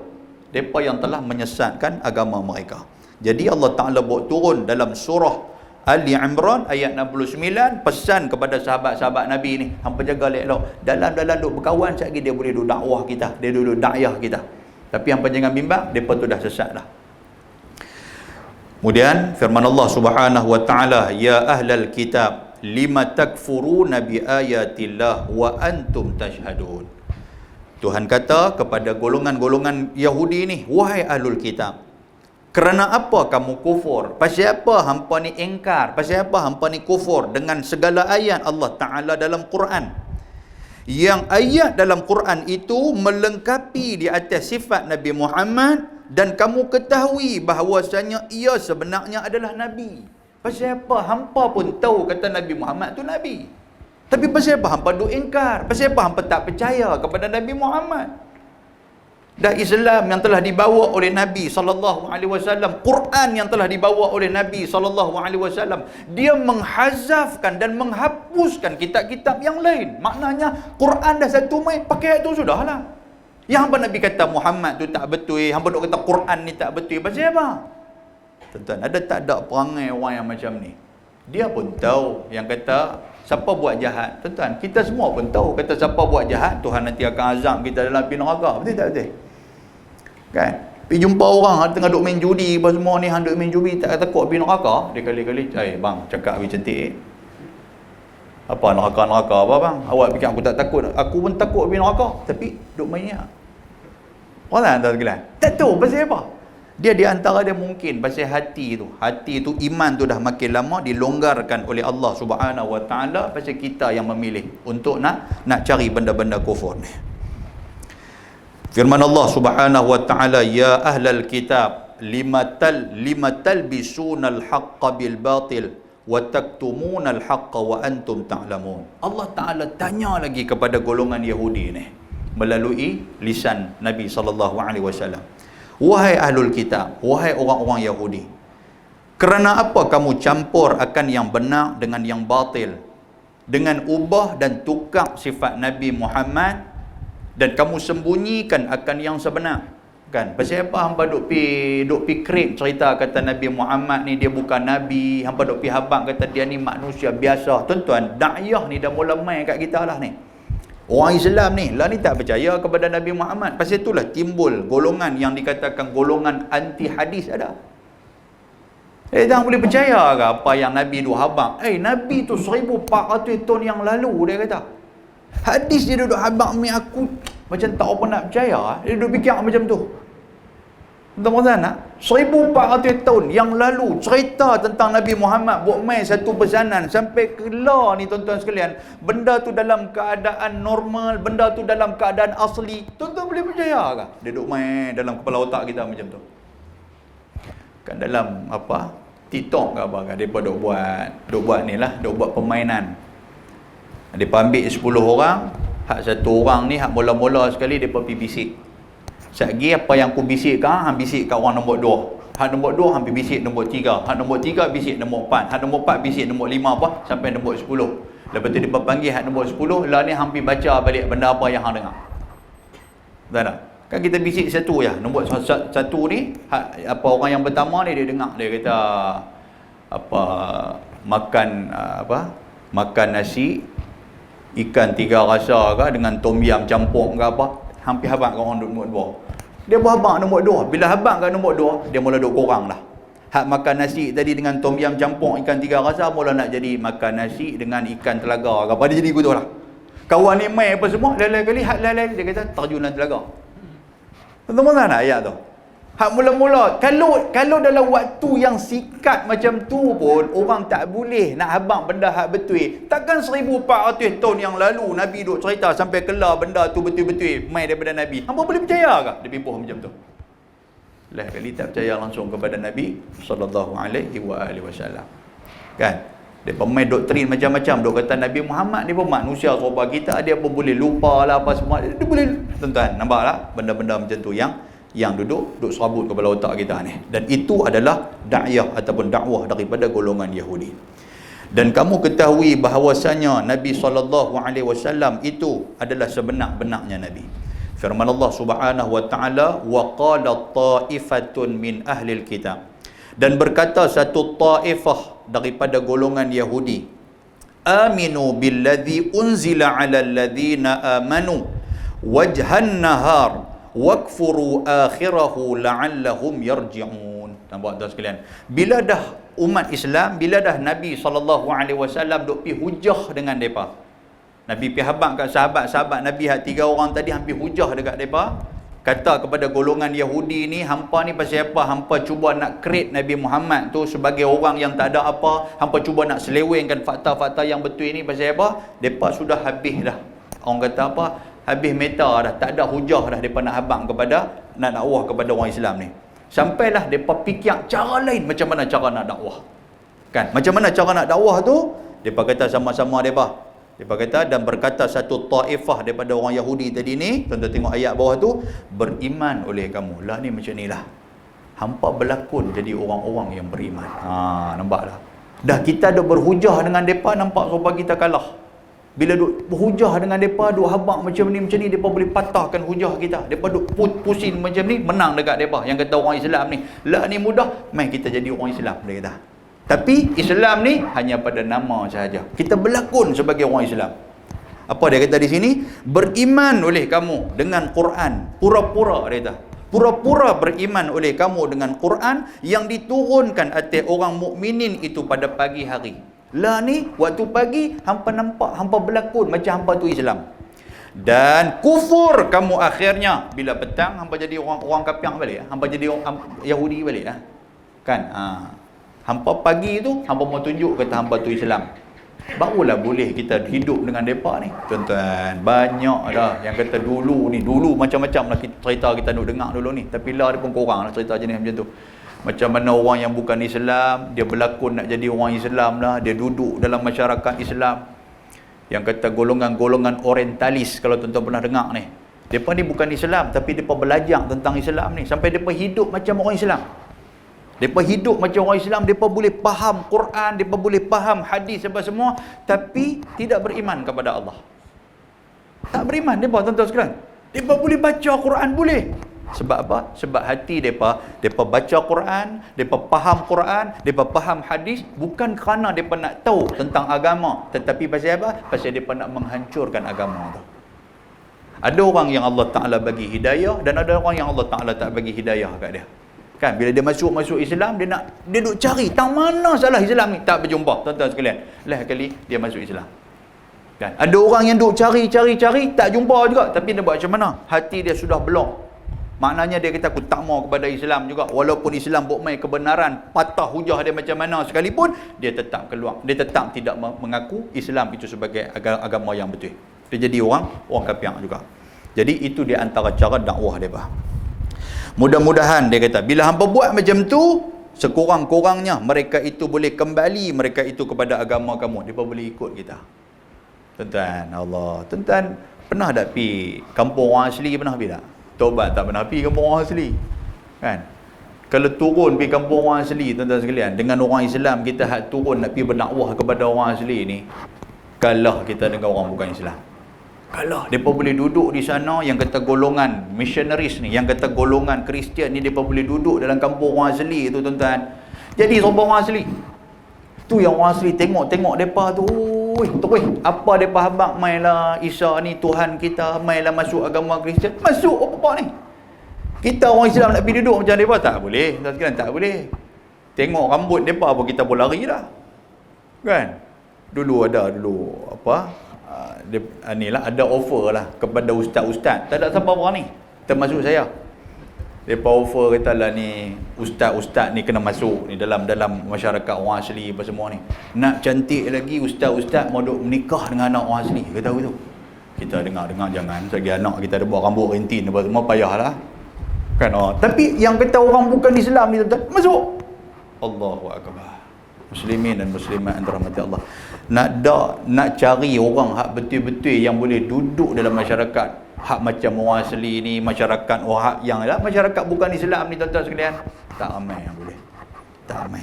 Depa yang telah menyesatkan agama mereka. Jadi Allah Taala buat turun dalam surah Ali Imran ayat 69, pesan kepada sahabat-sahabat Nabi ni, hampa jaga elok. Dalam duk berkawan sekali dia boleh duk dakwah kita, dia duduk dakwah kita. Tapi hampa jangan bimbang, depa tu dah sesat dah. Kemudian firman Allah Subhanahu wa taala, ya ahlal kitab lima takfuruna bi ayatillah wa antum tashhadun. Tuhan kata kepada golongan-golongan Yahudi ni, wahai ahlul kitab, kerana apa kamu kufur? Pasal apa hampa ni ingkar? Pasal apa hampa ni kufur dengan segala ayat Allah Ta'ala dalam Quran? Yang ayat dalam Quran itu melengkapi di atas sifat Nabi Muhammad, dan kamu ketahui bahawasanya ia sebenarnya adalah Nabi. Pasal apa hampa pun tahu kata Nabi Muhammad tu Nabi, tapi pasal apa hampa duk ingkar? Pasal apa hampa tak percaya kepada Nabi Muhammad? Dan Islam yang telah dibawa oleh Nabi SAW, Quran yang telah dibawa oleh Nabi SAW, dia menghazafkan dan menghapuskan kitab-kitab yang lain. Maknanya Quran dah satu mai, pakai itu sudahlah. Yang hampa Nabi kata Muhammad tu tak betul, hampa duk kata Quran ni tak betul, pasal apa? Tuan-tuan, ada tak ada perangai orang yang macam ni? Dia pun tahu yang kata siapa buat jahat. Tuan-tuan, kita semua pun tahu kata siapa buat jahat, Tuhan nanti akan azab kita dalam api neraka. Betul tak betul? Kan? Pergi jumpa orang tengah duk main judi apa semua ni, hang duk main judi tak takut api neraka. Dia kali-kali, bang, cakap api cantik. Apa neraka-neraka apa bang? Awak fikir aku tak takut? Aku pun takut api neraka, tapi duk mainnya. Orang tak tahu. Tak tahu pasal apa. Dia di antara dia mungkin pasal hati tu. Hati tu, iman tu dah makin lama dilonggarkan oleh Allah Subhanahu wa taala, pasal kita yang memilih untuk nak cari benda-benda kufur ni. Firman Allah Subhanahu wa taala, ya ahlal kitab lima talbisunal haqqa bil batil wa taktumunal haqqa wa antum ta'lamun. Allah Taala tanya lagi kepada golongan Yahudi ni melalui lisan Nabi sallallahu alaihi wasallam. Wahai ahlul kitab, wahai orang-orang Yahudi, kerana apa kamu campur akan yang benar dengan yang batil, dengan ubah dan tukar sifat Nabi Muhammad, dan kamu sembunyikan akan yang sebenar? Kan? Pasal apa hampa duk pi create cerita kata Nabi Muhammad ni dia bukan Nabi, hampa duk pi habaq kata dia ni manusia biasa. Tuan-tuan, dakwah ni dah mula mai kat kita lah ni. Orang Islam ni, lah ni tak percaya kepada Nabi Muhammad. Pasal itulah timbul golongan yang dikatakan golongan anti hadis ada. Jangan boleh percaya ke apa yang Nabi duk habaq? Nabi tu 1400 tahun yang lalu dia kata. Hadis dia duduk habaq mi aku macam tak apa nak percaya. Dia duduk fikir macam tu. Tuan-tuan nak 1400 tahun yang lalu cerita tentang Nabi Muhammad buat main satu pesanan sampai kelar ni tuan-tuan sekalian. Benda tu dalam keadaan normal, benda tu dalam keadaan asli. Tuan-tuan boleh percaya ke? Dia duduk main dalam kepala otak kita macam tu. Kan dalam apa? TikTok ke apa kan depa duk buat ni lah, duk buat permainan. Depa ambil 10 orang, hak satu orang ni hak mula-mula sekali depa pergi bisik. Satgi apa yang aku bisikkan, hang bisik kat orang nombor 2. Hak nombor 2 hang bisik nombor 3. Hak nombor 3 bisik nombor 4. Hak nombor 4 bisik nombor 5 apa sampai nombor 10. Lepas tu depa panggil hak nombor 10, lah ni hang pergi baca balik benda apa yang hang dengar. Betul tak? Kan kita bisik satu ya. Nombor satu ni apa orang yang pertama ni dia dengar dia kata apa makan nasi ikan 3 rasa ke dengan tom yam campur ke apa. Hampir habaq kat orang duduk nombor 2. Dia berhabaq nombor 2. Bila habaq kat nombor 2, dia mula duk kurang dah. Hak makan nasi tadi dengan tom yam campur ikan 3 rasa mula nak jadi makan nasi dengan ikan telaga ke apa. Dia jadi gitu lah. Kawan ni main apa semua, lain-lain kali hak lain-lain dia kata terjunan telaga. Tuan-tuan nak ayat tu. Hak mula-mula kalau dalam waktu yang sikat macam tu pun orang tak boleh nak habaq benda hak betul. Takkan 1400 tahun yang lalu Nabi duk cerita sampai kelar benda tu betul-betul mai daripada Nabi. Hangpa boleh percaya ke? Dia pipuh macam tu. Lah kali tak percaya langsung kepada Nabi sallallahu alaihi wasallam. Kan? Dia pemain doktrin macam-macam. Duk kata Nabi Muhammad ni pun manusia serupa kita, dia pun boleh lupa lah apa semua. Dia boleh, tuan-tuan, nampak tak? Benda-benda macam tu yang duduk serabut kepala otak kita ni. Dan itu adalah da'iyah ataupun dakwah daripada golongan Yahudi. Dan kamu ketahui bahawasanya Nabi SAW itu adalah sebenar-benarnya Nabi. Firman Allah Subhanahu wa taala, wa qala ta'ifatun min ahlil kitab. Dan berkata satu taifah daripada golongan Yahudi, aminu billadhi unzila ala alladhina amanu wajhan nahar wakfuru akhirahu la'allahum yarji'un. Nampak tuan sekalian, bila dah umat Islam, bila dah Nabi SAW duk pi hujah dengan depa, Nabi pi habaq kat sahabat-sahabat Nabi hak 3 orang tadi hampir hujah dekat depa, kata kepada golongan Yahudi ni, hampa ni pasal apa? Hampa cuba nak create Nabi Muhammad tu sebagai orang yang tak ada apa. Hampa cuba nak selewengkan fakta-fakta yang betul ni pasal apa? Depa sudah habis dah. Orang kata apa? Habis meta dah, tak ada hujah dah depa nak habaq kepada, nak dakwah kepada orang Islam ni. Sampailah depa fikir cara lain macam mana cara nak dakwah. Kan? Macam mana cara nak dakwah tu? Depa kata sama-sama depa. Dia kata, dan berkata satu taifah daripada orang Yahudi tadi ni, tuan-tuan tengok ayat bawah tu, beriman oleh kamu. Lah ni macam ni lah. Hampa berlakon jadi orang-orang yang beriman. Nampak tak? Dah kita dah berhujah dengan mereka, nampak serupa kita kalah. Bila duk berhujah dengan mereka, duk habaq macam ni, mereka boleh patahkan hujah kita. Mereka duk pusing macam ni, menang dekat mereka. Yang kata orang Islam ni, lah ni mudah, main kita jadi orang Islam. Dia kata. Tapi Islam ni hanya pada nama sahaja. Kita berlakon sebagai orang Islam. Apa dia kata di sini? Beriman oleh kamu dengan Quran. Pura-pura dia kata. Pura-pura beriman oleh kamu dengan Quran yang diturunkan atas orang mukminin itu pada pagi hari. Lah ni waktu pagi hampa nampak, hampa berlakon macam hampa tu Islam. Dan kufur kamu akhirnya bila petang hampa jadi orang kafir balik. Hampa jadi orang Yahudi balik lah. Kan? Hampa pagi tu, hampa mau tunjuk kata hampa tu Islam. Barulah boleh kita hidup dengan mereka ni. Tuan-tuan, banyak dah yang kata dulu macam-macam lah cerita kita nak dengar dulu ni. Tapi lah dia pun kurang lah cerita jenis macam tu. Macam mana orang yang bukan Islam, dia berlakon nak jadi orang Islam lah. Dia duduk dalam masyarakat Islam. Yang kata golongan-golongan orientalis, kalau tuan-tuan pernah dengar ni. Mereka ni bukan Islam, tapi mereka belajar tentang Islam ni. Sampai mereka hidup macam orang Islam. Mereka hidup macam orang Islam, mereka boleh faham Quran, mereka boleh faham hadis apa semua, tapi tidak beriman kepada Allah. Tak beriman mereka, tuan-tuan sekalian. Mereka boleh baca Quran, boleh. Sebab apa? Sebab hati mereka baca Quran, mereka faham Quran, mereka faham hadis, bukan kerana mereka nak tahu tentang agama, tetapi pasal apa? Pasal mereka nak menghancurkan agama tu. Ada orang yang Allah Ta'ala bagi hidayah dan ada orang yang Allah Ta'ala tak bagi hidayah kat dia. Kan bila dia masuk Islam, dia duk cari tang mana salah Islam ni, tak berjumpa. Tuan-tuan sekalian, lain kali dia masuk Islam. Kan? Ada orang yang duk cari tak jumpa juga, tapi dia buat macam mana? Hati dia sudah blok. Maknanya dia kata aku tak mau kepada Islam juga, walaupun Islam buat main kebenaran, patah hujah dia macam mana sekalipun, dia tetap keluar. Dia tetap tidak mengaku Islam itu sebagai agama yang betul. Dia jadi orang kafir juga. Jadi itu di antara cara dakwah depa. Mudah-mudahan dia kata bila hangpa buat macam tu, sekurang-kurangnya mereka itu boleh kembali mereka itu kepada agama kamu. Depa boleh ikut kita. Tuan-tuan, Allah. Tuan-tuan pernah tak pi kampung orang asli, pernah pi tak? Taubat tak pernah pi kampung orang asli. Kan? Kalau turun pi kampung orang asli, tuan-tuan sekalian, dengan orang Islam kita hak turun nak pi berdakwah kepada orang asli ni, kalah kita dengan orang bukan Islam. Kalah. Mereka boleh duduk di sana, yang kata golongan missionaries ni, yang kata golongan Kristian ni, mereka boleh duduk dalam kampung orang asli tu, tuan-tuan. Jadi sombong orang asli. Tu yang orang asli tengok mereka tu, apa mereka habaq mainlah Isa ni Tuhan kita, mainlah masuk agama Kristian. Masuk apa ni? Kita orang Islam nak pergi duduk macam mereka, tak boleh. Tuan sekalian, tak boleh. Tengok rambut mereka apa, kita pun lari dah. Kan? Dulu ada offer lah kepada ustaz-ustaz. Tak ada siapa berani, termasuk saya. Mereka offer kata lah ni, ustaz-ustaz ni kena masuk ni dalam masyarakat orang asli apa semua ni. Nak cantik lagi ustaz-ustaz mau duk menikah dengan anak orang asli, kata begitu. Kita dengar jangan, segi anak kita ada buat rambut rentin apa semua, payahlah. Kan? Tapi yang kata orang bukan Islam ni, tuan-tuan, masuk. Allahu akbar. Muslimin dan muslimat yang dirahmati Allah. Nak cari orang hak betul-betul yang boleh duduk dalam masyarakat hak macam orang asli ni, masyarakat hak yang lah masyarakat bukan Islam ni, tuan-tuan sekalian, tak ramai yang boleh. Tak ramai.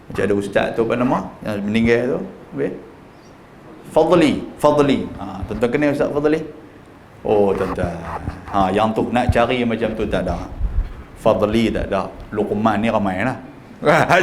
Macam ada ustaz tu, apa nama yang meninggal tu, Fadli. Tuan-tuan kenal Ustaz Fadli? Oh tuan-tuan, yang tu nak cari macam tu tak ada. Fadli tak ada. Luqman ni ramai lah.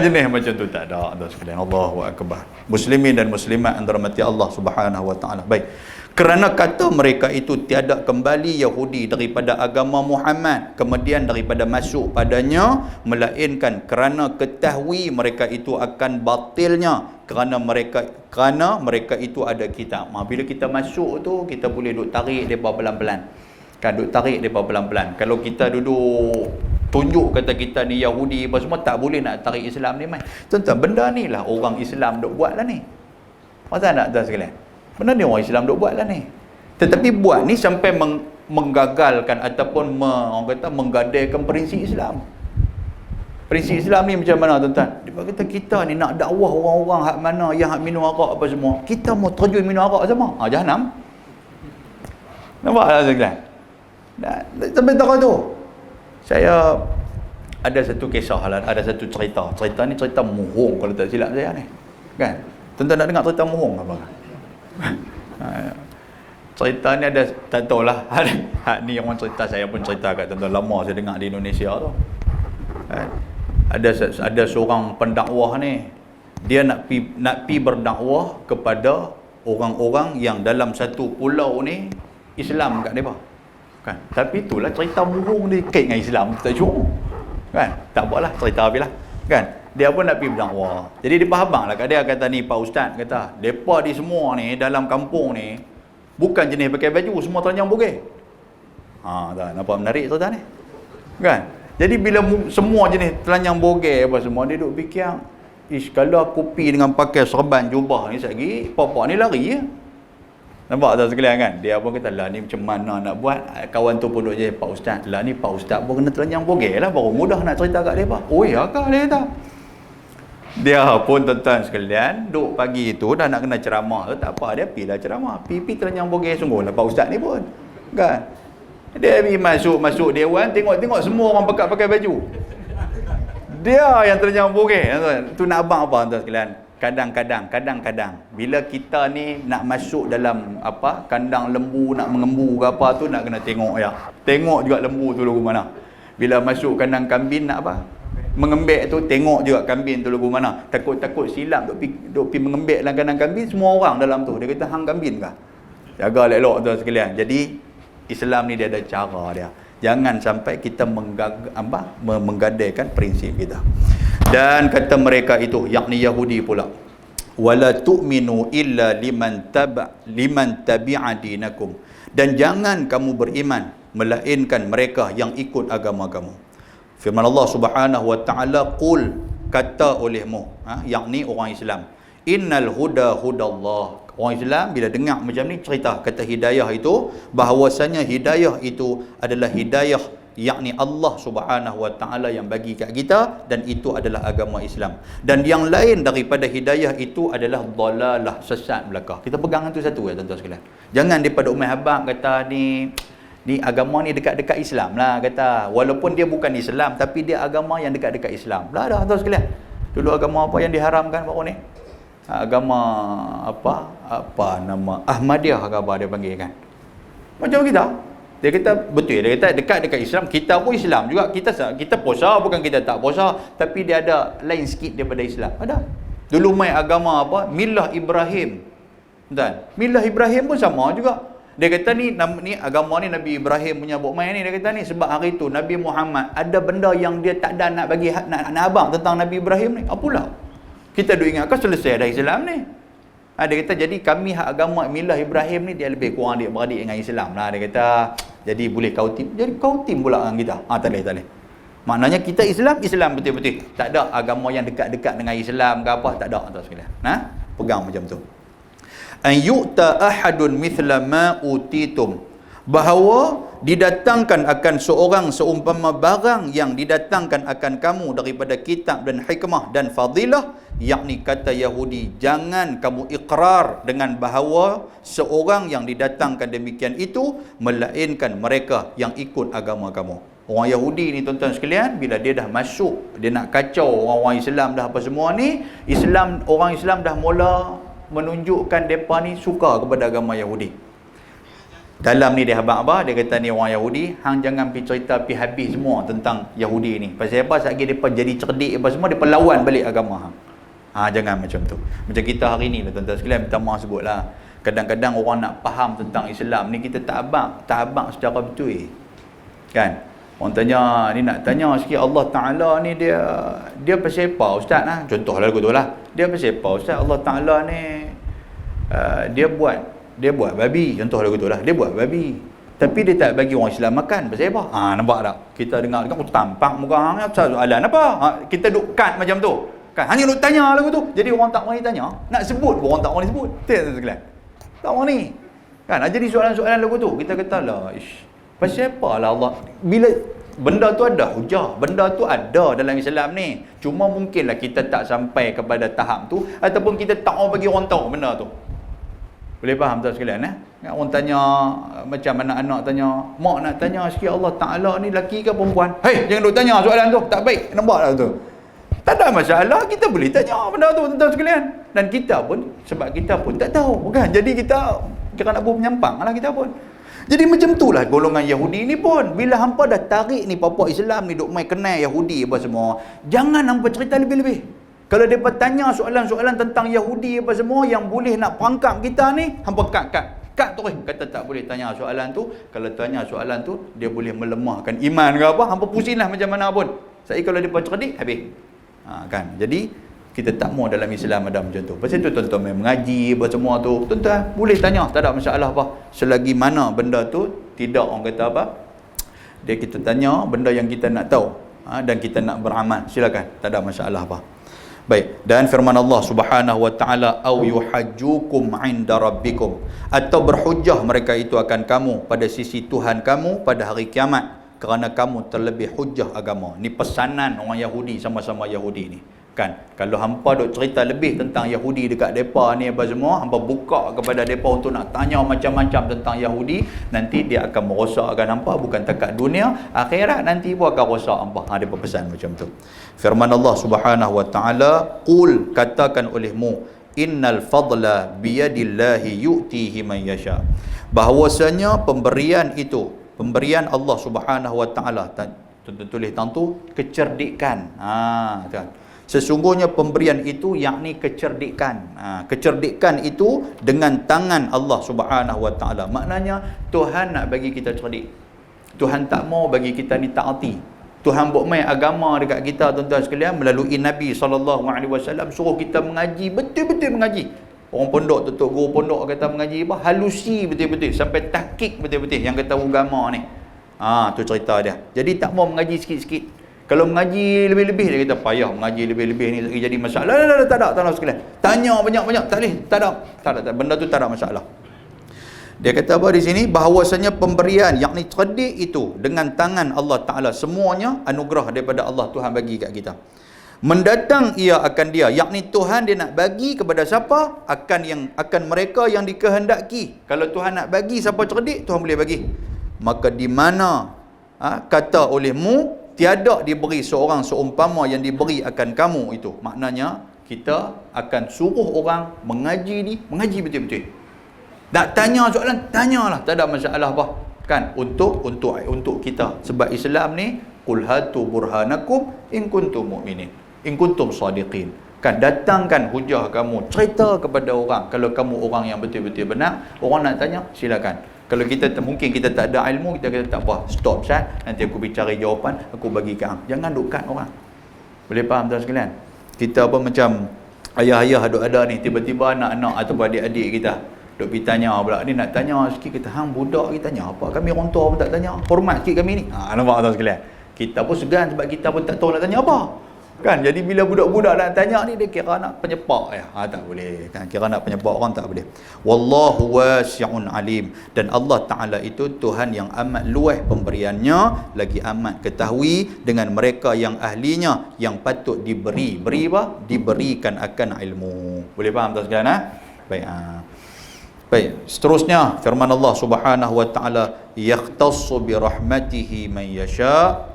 Jenis macam tu tak ada. Sekalian, Allahu akbar. Muslimin dan muslimat yang dirahmati Allah Subhanahu wa taala. Baik. Kerana kata mereka itu tiada kembali Yahudi daripada agama Muhammad, kemudian daripada masuk padanya, melainkan kerana ketahui mereka itu akan batilnya, kerana mereka itu ada kitab. Bila kita masuk tu, kita boleh duk tarik depa pelan-pelan. Kan, duk tarik depa pelan-pelan. Kalau kita duduk tunjuk kata kita ni Yahudi apa semua, tak boleh nak tarik Islam ni mai. Tuan-tuan, benda ni lah orang Islam duk buat lah ni. Masa nak tuan sekalian? Benda ni orang Islam duk buat lah ni. Tetapi buat ni sampai menggagalkan ataupun orang kata menggadaikan prinsip Islam. Prinsip Islam ni macam mana, tuan-tuan? Dia kata kita ni nak dakwah orang-orang hak mana yang hak minum arak apa semua, kita mau terjun minum arak sama. Jahanam. Nampak tak sekalian? Sampai tak tu. Saya ada satu kisah lah, ada satu cerita. Cerita ni cerita muhung kalau tak silap saya ni. Kan? Tuan-tuan nak dengar cerita muhung apa? Cerita ni ada, tak tahulah. Ni orang cerita, saya pun cerita kat tuan-tuan, lama saya dengar di Indonesia tu. Ada seorang pendakwah ni, dia nak pi berdakwah kepada orang-orang yang dalam satu pulau ni Islam kat depa. Kan? Tapi itulah cerita murung dia kait dengan Islam, tak jom. Kan? Tak apalah, cerita habislah. Kan? Dia pun nak pergi berdakwah. Jadi dia faham lah kat dia, kata ni Pak Ustaz, kata depa di semua ni dalam kampung ni bukan jenis pakai baju, semua telanjang bogeh. Tak nampak menarik cerita ni. Kan? Jadi bila semua jenis telanjang bogeh apa semua, dia duk fikir, kalau aku pergi dengan pakai serban jubah ni lagi, papa ni lari ya. Nampak tak sekalian kan? Dia pun kata, lah ni macam mana nak buat? Kawan tu pun duk je, Pak Ustaz, lah ni Pak Ustaz pun kena telanjang bogeh lah, baru mudah nak cerita kat dia, Pak. Oh ya kah, dia kata. Dia pun tuan-tuan sekalian, duk pagi tu dah nak kena ceramah tu, tak apa, dia pergi lah ceramah. Pergi telanjang bogeh sungguh lah Pak Ustaz ni pun. Kan? Dia pergi masuk dewan, tengok semua orang pakai baju. Dia yang telanjang bogeh. Tu nak abang apa tuan sekalian? Kadang-kadang bila kita ni nak masuk dalam kandang lembu, nak mengembu ke apa tu, nak kena tengok ya. Tengok juga lembu tu lagu mana. Bila masuk kandang kambing nak mengembek tu, tengok juga kambing tu lagu mana. Takut silap duk pi mengembek dalam kandang kambing, semua orang dalam tu. Dia kata hang kambing kah? Jaga elok-elok tuan sekalian. Jadi Islam ni dia ada cara dia. Jangan sampai kita menggadaikan prinsip kita. Dan kata mereka itu, yakni Yahudi pula, wala tu'minu illa liman tabi'a dinakum. Dan jangan kamu beriman melainkan mereka yang ikut agama kamu. Firman Allah Subhanahu wa taala, qul, kata olehmu, yakni orang Islam, innal huda hudallah. Orang Islam bila dengar macam ni cerita kata hidayah itu, bahawasanya hidayah itu adalah hidayah yakni Allah Subhanahu wa taala yang bagi kat kita, dan itu adalah agama Islam. Dan yang lain daripada hidayah itu adalah dalalah, sesat belaka. Kita pegang itu satu ya tuan-tuan sekalian. Jangan daripada umai habaq kata ni agama ni dekat-dekat Islam lah, kata walaupun dia bukan Islam tapi dia agama yang dekat-dekat Islam. Lah dah tuan sekalian. Dulu agama apa yang diharamkan baru ni? Agama apa nama Ahmadiyah ke apa dia panggil kan. Macam kita. Dia kata betul, dia kata dekat-dekat Islam, kita pun Islam juga. Kita puasa, bukan kita tak puasa, tapi dia ada lain sikit daripada Islam. Ada. Dulu mai agama apa? Milah Ibrahim. Dan Milah Ibrahim pun sama juga. Dia kata ni agama ni Nabi Ibrahim punya buat main ni. Dia kata ni sebab hari tu Nabi Muhammad ada benda yang dia tak ada nak bagi nak abang tentang Nabi Ibrahim ni. Apalah? Kita duk ingat kau selesai dah Islam ni. Dia kata jadi kami hak agama Milah Ibrahim ni dia lebih kurang adik-beradik dengan Islam lah. Dia kata jadi boleh kau tim. Jadi kau tim pula dengan kita. Tak boleh. Maknanya kita Islam betul-betul. Tak ada agama yang dekat-dekat dengan Islam ke apa, tak ada tuan sekalian. Pegang macam tu. An yu'ta ahadun mithla ma utitum. Bahawa didatangkan akan seorang seumpama barang yang didatangkan akan kamu daripada kitab dan hikmah dan fadilah, yakni kata Yahudi, jangan kamu ikrar dengan bahawa seorang yang didatangkan demikian itu melainkan mereka yang ikut agama kamu. Orang Yahudi ni tuan-tuan sekalian, bila dia dah masuk, dia nak kacau orang-orang Islam dah apa semua ni, orang Islam dah mula menunjukkan mereka ni suka kepada agama Yahudi. Dalam ni dia habaq dia kata ni orang Yahudi, hang jangan pergi cerita pergi habis semua tentang Yahudi ni. Pasal apa? Satgi depa jadi cerdik apa semua, depa lawan balik agama hang. Jangan macam tu. Macam kita hari ni lah tuan-tuan sekalian, minta maaf sebutlah. Kadang-kadang orang nak faham tentang Islam ni, kita tak abang secara betul. Kan? Orang tanya, ni nak tanya sikit, Allah Ta'ala ni dia pasal apa ustaz lah? Contohlah lagu tu lah. Dia pasal apa ustaz? Allah Ta'ala ni dia buat babi, contoh lagu tu lah. Dia buat babi tapi dia tak bagi orang Islam makan. Pasal apa? Nampak tak? Kita dengar kan tampak muka hang soalan apa? Kita duk cut macam tu. Kan hanya duk tanya lagu tu. Jadi orang tak berani tanya, nak sebut pun orang tak berani sebut. Betul sekalian. Tak berani. Kan jadi soalan-soalan lagu tu. Kita kata lah, pasal apa lah Allah? Bila benda tu ada hujah, benda tu ada dalam Islam ni. Cuma mungkinlah kita tak sampai kepada tahap tu, ataupun kita tak mau bagi orang tahu benda tu. Boleh faham tak sekalian? Orang tanya, macam anak-anak tanya, mak nak tanya sikit, Allah Ta'ala ni lelaki ke perempuan? Hei, jangan duk tanya soalan tu, tak baik. Nampak tak tu? Tak ada masalah, kita boleh tanya benda tu tuan-tuan sekalian. Dan kita pun, sebab kita pun tak tahu kan? Jadi kita kira nak buat penyampang lah kita pun. Jadi macam tu lah golongan Yahudi ni pun. Bila hampa dah tarik ni papa Islam ni duk main kenal Yahudi apa semua, jangan hampa cerita lebih-lebih. Kalau mereka tanya soalan-soalan tentang Yahudi apa semua yang boleh nak perangkap kita ni, hampa cut terus. Kata tak boleh tanya soalan tu. Kalau tanya soalan tu, dia boleh melemahkan iman ke apa, hampa pusinglah macam mana pun. Saya kalau mereka cerdik, habis. Kan? Jadi kita tak mau dalam Islam ada macam tu. Pasal tu tuan-tuan mengaji apa semua tu, tuan-tuan boleh tanya, tak ada masalah apa. Selagi mana benda tu tidak orang kata apa, dia kita tanya benda yang kita nak tahu, dan kita nak beramal, silakan, tak ada masalah apa. Baik, dan firman Allah Subhanahu wa taala, au yuhajjukum 'inda rabbikum, atau berhujah mereka itu akan kamu pada sisi Tuhan kamu pada hari kiamat, kerana kamu terlebih hujah agama. Ni pesanan orang Yahudi sama-sama Yahudi ni. Kan, kalau hampa duk cerita lebih tentang Yahudi dekat depa ni apa semua, hampa buka kepada depa untuk nak tanya macam-macam tentang Yahudi, nanti dia akan merosakkan hampa, bukan takat dunia, akhirat nanti pun akan rosak hampa. Depa pesan macam tu. Firman Allah Subhanahu wa taala, qul, katakan olehmu, innal fadla biyadillahi yu'tihi man yasha. Bahawasanya pemberian itu, pemberian Allah Subhanahu wa taala, tulis tang tu kecerdikan. Kan. Sesungguhnya pemberian itu yakni kecerdikan. Kecerdikan itu dengan tangan Allah Subhanahu Wa Taala. Maknanya Tuhan nak bagi kita cerdik. Tuhan tak mau bagi kita ni taati. Tuhan buat main agama dekat kita tuan-tuan sekalian melalui Nabi SAW suruh kita mengaji, betul-betul mengaji. Orang pondok, tutup guru pondok kata mengaji apa? Halusi betul-betul sampai tahqiq betul-betul yang kata agama ni. Tu cerita dia. Jadi tak mau mengaji sikit-sikit. Kalau mengaji lebih-lebih dia kata payah mengaji lebih-lebih ni lagi jadi masalah. Tak ada sekalian. Tanya banyak-banyak tak boleh. Tak ada. Benda tu tak ada masalah. Dia kata apa di sini? Bahawasanya pemberian yakni cerdik itu dengan tangan Allah Taala, semuanya anugerah daripada Allah Tuhan bagi kat kita. Mendatang ia akan dia, yakni Tuhan dia nak bagi kepada siapa? Akan mereka yang dikehendaki. Kalau Tuhan nak bagi siapa cerdik, Tuhan boleh bagi. Maka di mana kata olehmu tiada diberi seorang seumpama yang diberi akan kamu itu. Maknanya kita akan suruh orang mengaji betul-betul. Nak tanya soalan, tanyalah, tak ada masalah apa. Kan untuk kita. Sebab Islam ni qul hatu burhanakum in kuntum mu'minin, in kuntum sadiqin. Kan datangkan hujah kamu, cerita kepada orang. Kalau kamu orang yang betul-betul benar, orang nak tanya silakan. Kalau mungkin kita tak ada ilmu, kita kata tak apa, stop Ustaz, nanti aku pergi cari jawapan, aku bagi kat hang. Jangan dukkan orang. Boleh faham tuan sekalian? Kita apa macam ayah-ayah ada ni, tiba-tiba anak-anak ataupun adik-adik kita duk pergi tanya pula, ni nak tanya sikit, kita hang budak kita tanya apa? Kami orang tua pun tak tanya. Hormat sikit kami ni. Nampak tuan sekalian? Kita pun segan sebab kita pun tak tahu nak tanya apa. Kan, jadi bila budak-budak nak tanya ni, dia kira nak penyepak ya. Tak boleh. Kan, kira nak penyepak orang tak boleh. Wallahu wasi'un alim. Dan Allah Ta'ala itu Tuhan yang amat luas pemberiannya, lagi amat ketahui dengan mereka yang ahlinya, yang patut diberi. Beri apa? Diberikan akan ilmu. Boleh faham tak sekalian? Baik. Baik. Seterusnya firman Allah Subhanahu wa Ta'ala, yakhtassu bi rahmatihi man yasha',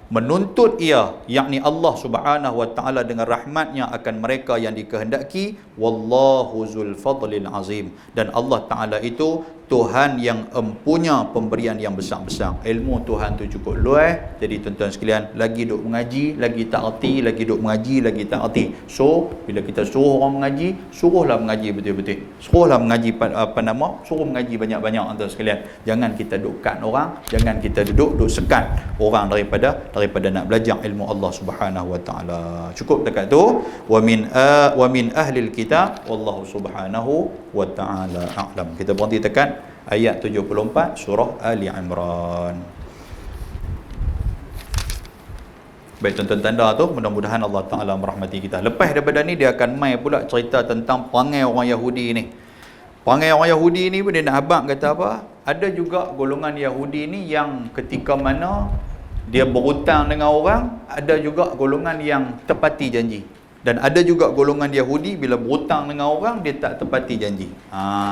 menuntut ia, yakni Allah Subhanahu wa Ta'ala dengan rahmatnya akan mereka yang dikehendaki. Wallahu zul fadlil azim. Dan Allah Ta'ala itu Tuhan yang empunya pemberian yang besar-besar. Ilmu Tuhan tu cukup luas. Jadi tuan-tuan sekalian, lagi duk mengaji, lagi tak erti, lagi duk mengaji, lagi tak erti. So, bila kita suruh orang mengaji, suruhlah mengaji betul-betul. Suruhlah mengaji suruh mengaji banyak-banyak tuan-tuan sekalian. Jangan kita dukkan orang, jangan kita duduk sekat orang daripada nak belajar ilmu Allah Subhanahu wa Ta'ala. Cukup dekat tu. Wa min ahlil kitab wallahu subhanahu wa ta'ala a'lam. Kita berhenti tekan ayat 74 surah Ali Imran. Baik tuan-tuan tanda tu, mudah-mudahan Allah Ta'ala merahmati kita. Lepas daripada ni dia akan mai pula cerita tentang perangai orang Yahudi ni. Perangai orang Yahudi ni pun dia nak abang kata apa? Ada juga golongan Yahudi ni yang ketika mana dia berhutang dengan orang, ada juga golongan yang tepati janji. Dan ada juga golongan Yahudi bila berhutang dengan orang, dia tak tepati janji.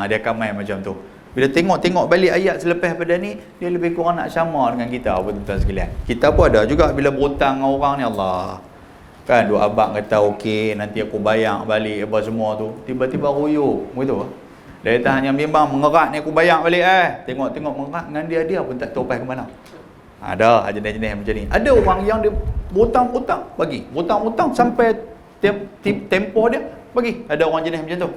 Dia akan main macam tu. Bila tengok balik ayat selepas pada ni, dia lebih kurang nak sama dengan kita, tuan-tuan sekalian. Kita pun ada juga bila berhutang dengan orang ni, Allah. Kan, dua abang kata, okey, nanti aku bayar balik apa semua tu. Tiba-tiba ruyuk, begitu. Dia kata, hanya bimbang mengerat ni aku bayar balik Tengok-tengok mengerat dengan dia pun tak tahu ke mana. Ada jenis-jenis macam ni. Ada orang yang dia berhutang bagi. Berhutang sampai tempoh dia bagi. Ada orang jenis macam tu.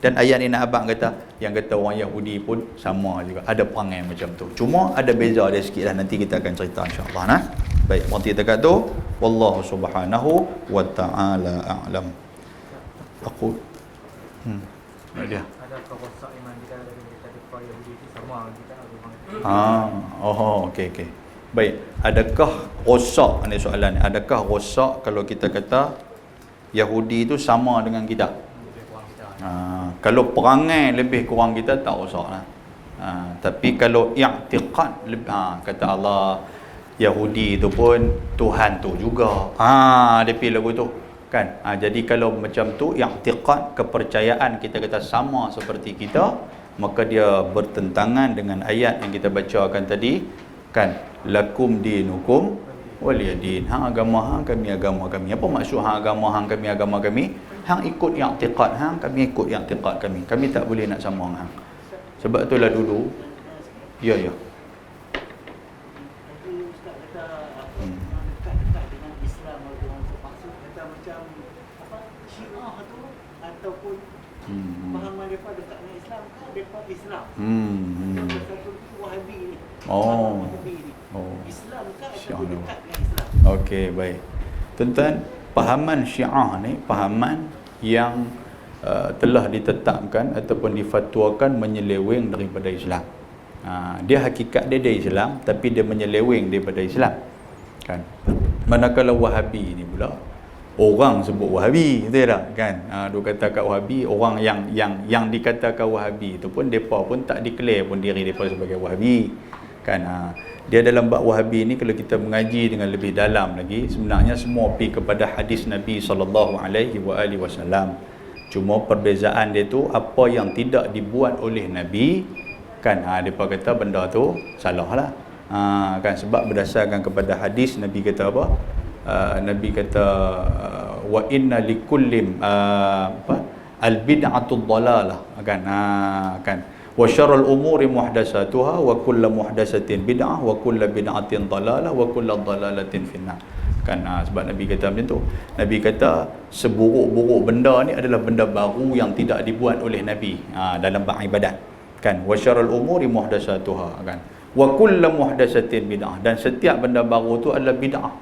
Dan ayat ni nak abang kata, yang kata orang Yahudi pun sama juga. Ada perangai macam tu. Cuma ada beza dia sikit lah. Nanti kita akan cerita insya-Allah. Baik, berhenti dekat tu. Wallahu subhanahu wa ta'ala a'lam. Aku dia.
Adakah rosak iman kita dari kita Yahudi itu sama kita
okey. Baik, adakah rosak ni soalan ni? Adakah rosak kalau kita kata Yahudi itu sama dengan kita? Kalau perangai lebih kurang kita tak rosak lah. Tapi kalau i'tiqad kata Allah, Yahudi itu pun Tuhan tu juga. Dia pilih lagu tu kan. Jadi kalau macam tu i'tiqad, kepercayaan kita kata sama seperti kita, maka dia bertentangan dengan ayat yang kita bacakan tadi kan, lakum dinukum waliyadin. Hang agama hang, kami agama kami. Apa maksud hang agama hang, kami agama kami? Hang ikut i'tiqad hang, kami ikut i'tiqad kami. Kami tak boleh nak sama dengan hang. Sebab itulah dulu ya
macam apa Syiah tu ataupun
Hmm.
pahaman mereka dekat dengan Islam kan mereka Islam.
Hmm.
Yang satu tu Wahabi ni.
Oh.
Pahaman Wahabi ni.
Oh.
Islam kan
Syiah
ataupun
ni.
dekat dengan Islam.
Okey, baik. Tuan-tuan, pahaman Syiah ni pahaman yang telah ditetapkan ataupun difatwakan menyeleweng daripada Islam. Dia hakikat dia Islam tapi dia menyeleweng daripada Islam. Kan? Manakala Wahabi ni pula orang sebut Wahabi, betul tak? Kan? Dia katakan Wahabi, orang yang dikatakan Wahabi tu pun depa pun tak declare pun diri depa sebagai Wahabi. Kan? Dia dalam bab Wahabi ni kalau kita mengaji dengan lebih dalam lagi, sebenarnya semua pergi kepada hadis Nabi SAW. Cuma perbezaan dia tu apa yang tidak dibuat oleh Nabi, kan? Depa kata benda tu salah lah. Kan, sebab berdasarkan kepada hadis Nabi kata apa? Nabi kata wa inna likullim al bid'atud dalalah, kan? Wa syarrul umuri muhdatsatuha wa kullu muhdatsatin bid'ah wa kullu bid'atin dalalah wa kullu dalalatin finnar. Kan, sebab Nabi kata macam tu. Nabi kata seburuk-buruk benda ni adalah benda baru yang tidak dibuat oleh Nabi dalam bab ibadat. Kan, wa syarrul umuri muhdatsatuha, kan? Wa kullu muhdatsatin bid'ah, dan setiap benda baru tu adalah bid'ah.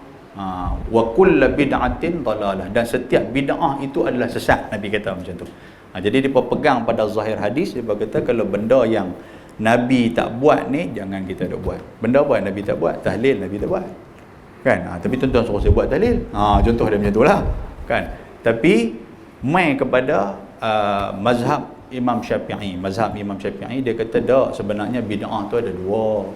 Wa kullu bid'atin dalalah, dan setiap bid'ah itu adalah sesat. Nabi kata macam tu. Jadi dia pegang pada zahir hadis, dia kata kalau benda yang Nabi tak buat ni jangan kita duk buat. Benda apa yang Nabi tak buat? Tahlil Nabi tak buat. Kan? Tapi tuan-tuan suruh saya buat tahlil. Contoh dia macam itulah. Kan? Tapi mai kepada mazhab Imam Syafi'i. Mazhab Imam Syafi'i dia kata dak, sebenarnya bid'ah tu ada dua.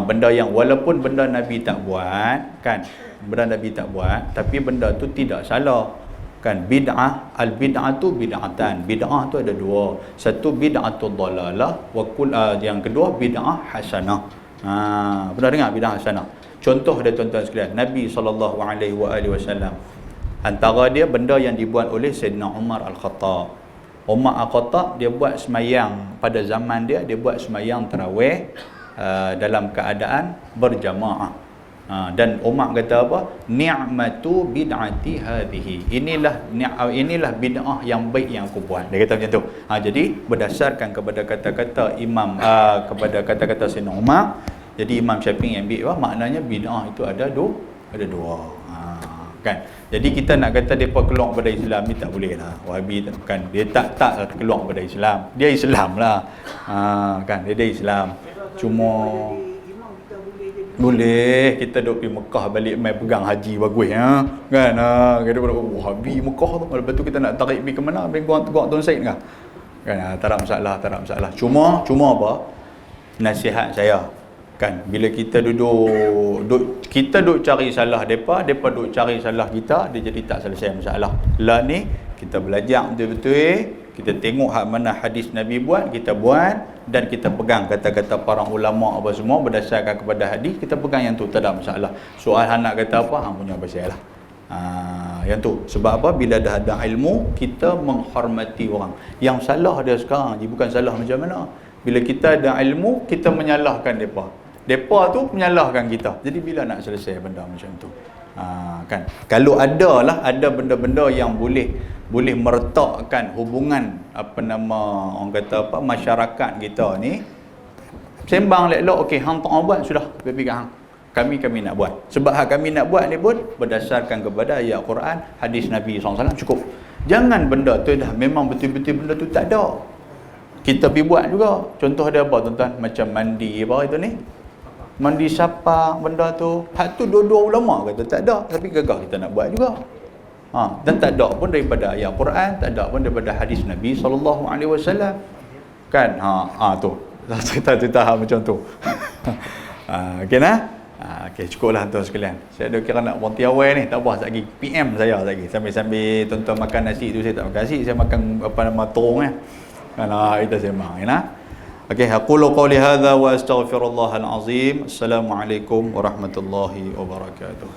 Benda yang walaupun benda Nabi tak buat, kan? Benda Nabi tak buat, tapi benda tu tidak salah. Kan, bid'ah, al-bid'atu bid'atan. Bid'ah tu ada dua. Satu bid'atul dalalah yang kedua bid'ah hasanah. Pernah dengar bid'ah hasanah? Contoh dia tuan-tuan sekalian, Nabi SAW, antara dia benda yang dibuat oleh Sayyidina Umar Al-Khattab. Umar Al-Khattab dia buat semayang pada zaman dia buat semayang tarawih dalam keadaan berjamaah. Dan Umar kata apa? Ni'matu bid'ati hadhihi. Inilah bid'ah yang baik yang aku buat. Dia kata macam tu. Jadi berdasarkan kepada kata-kata Imam kepada kata-kata Sayyidina Umar, jadi Imam Syafi'i yang ambil maknanya bid'ah itu ada dua. Kan? Jadi kita nak kata depa keluar daripada Islam ni tak boleh lah. Wahabi kan, dia tak keluar daripada Islam. Dia Islam lah. Kan, dia Islam. Cuma boleh kita duk pergi Mekah balik mai pegang haji bagus kan. Kita pun Wahabi Mekah tu, lepas tu kita nak tarik pergi ke mana? Pergi gua Tuan Said kan? Kan, tak ada masalah. Cuma apa? Nasihat saya, kan, bila kita kita duk cari salah depa duk cari salah kita, dia jadi tak selesai masalah. Lah ni kita belajar betul-betul, kita tengok hak mana hadis Nabi buat, kita buat, dan kita pegang kata-kata para ulama apa semua berdasarkan kepada hadis, kita pegang yang tu, tak ada masalah. Soal anak kata apa, hang punya pasal lah. Yang tu sebab apa? Bila dah ada ilmu, kita menghormati orang. Yang salah dia sekarang je bukan salah macam mana. Bila kita ada ilmu, kita menyalahkan depa tu menyalahkan kita. Jadi bila nak selesai benda macam tu? Kan, kalau ada benda-benda yang boleh meretakkan hubungan orang kata masyarakat kita ni, sembang elok-elok, okey hang tak buat, sudah pergi kat hang, kami nak buat. Sebab hak kami nak buat ni pun berdasarkan kepada ayat Quran, hadis Nabi SAW, cukup. Jangan benda tu dah memang betul-betul benda tu tak ada, kita pergi buat juga. Contoh dia apa tuan-tuan? Macam mandi apa itu ni, mandi syapak, benda tu hak tu dua-dua ulama kata tak ada, tapi gagah kita nak buat juga. Dan tak ada pun daripada ayat Quran, tak ada pun daripada hadis Nabi SAW. Kan? Tu cerita macam tu. Okey nah? Okey, cukuplah tuan sekalian. Saya ada kira nak berhenti awal ni, tak apa, lagi PM saya lagi. Sambil tuan-tuan makan nasi tu, saya tak makan nasi, saya makan terung kan. Kita sembang nah. Okey, aqulu qawli hadza wa astaghfirullahal azim. Assalamualaikum warahmatullahi wabarakatuh.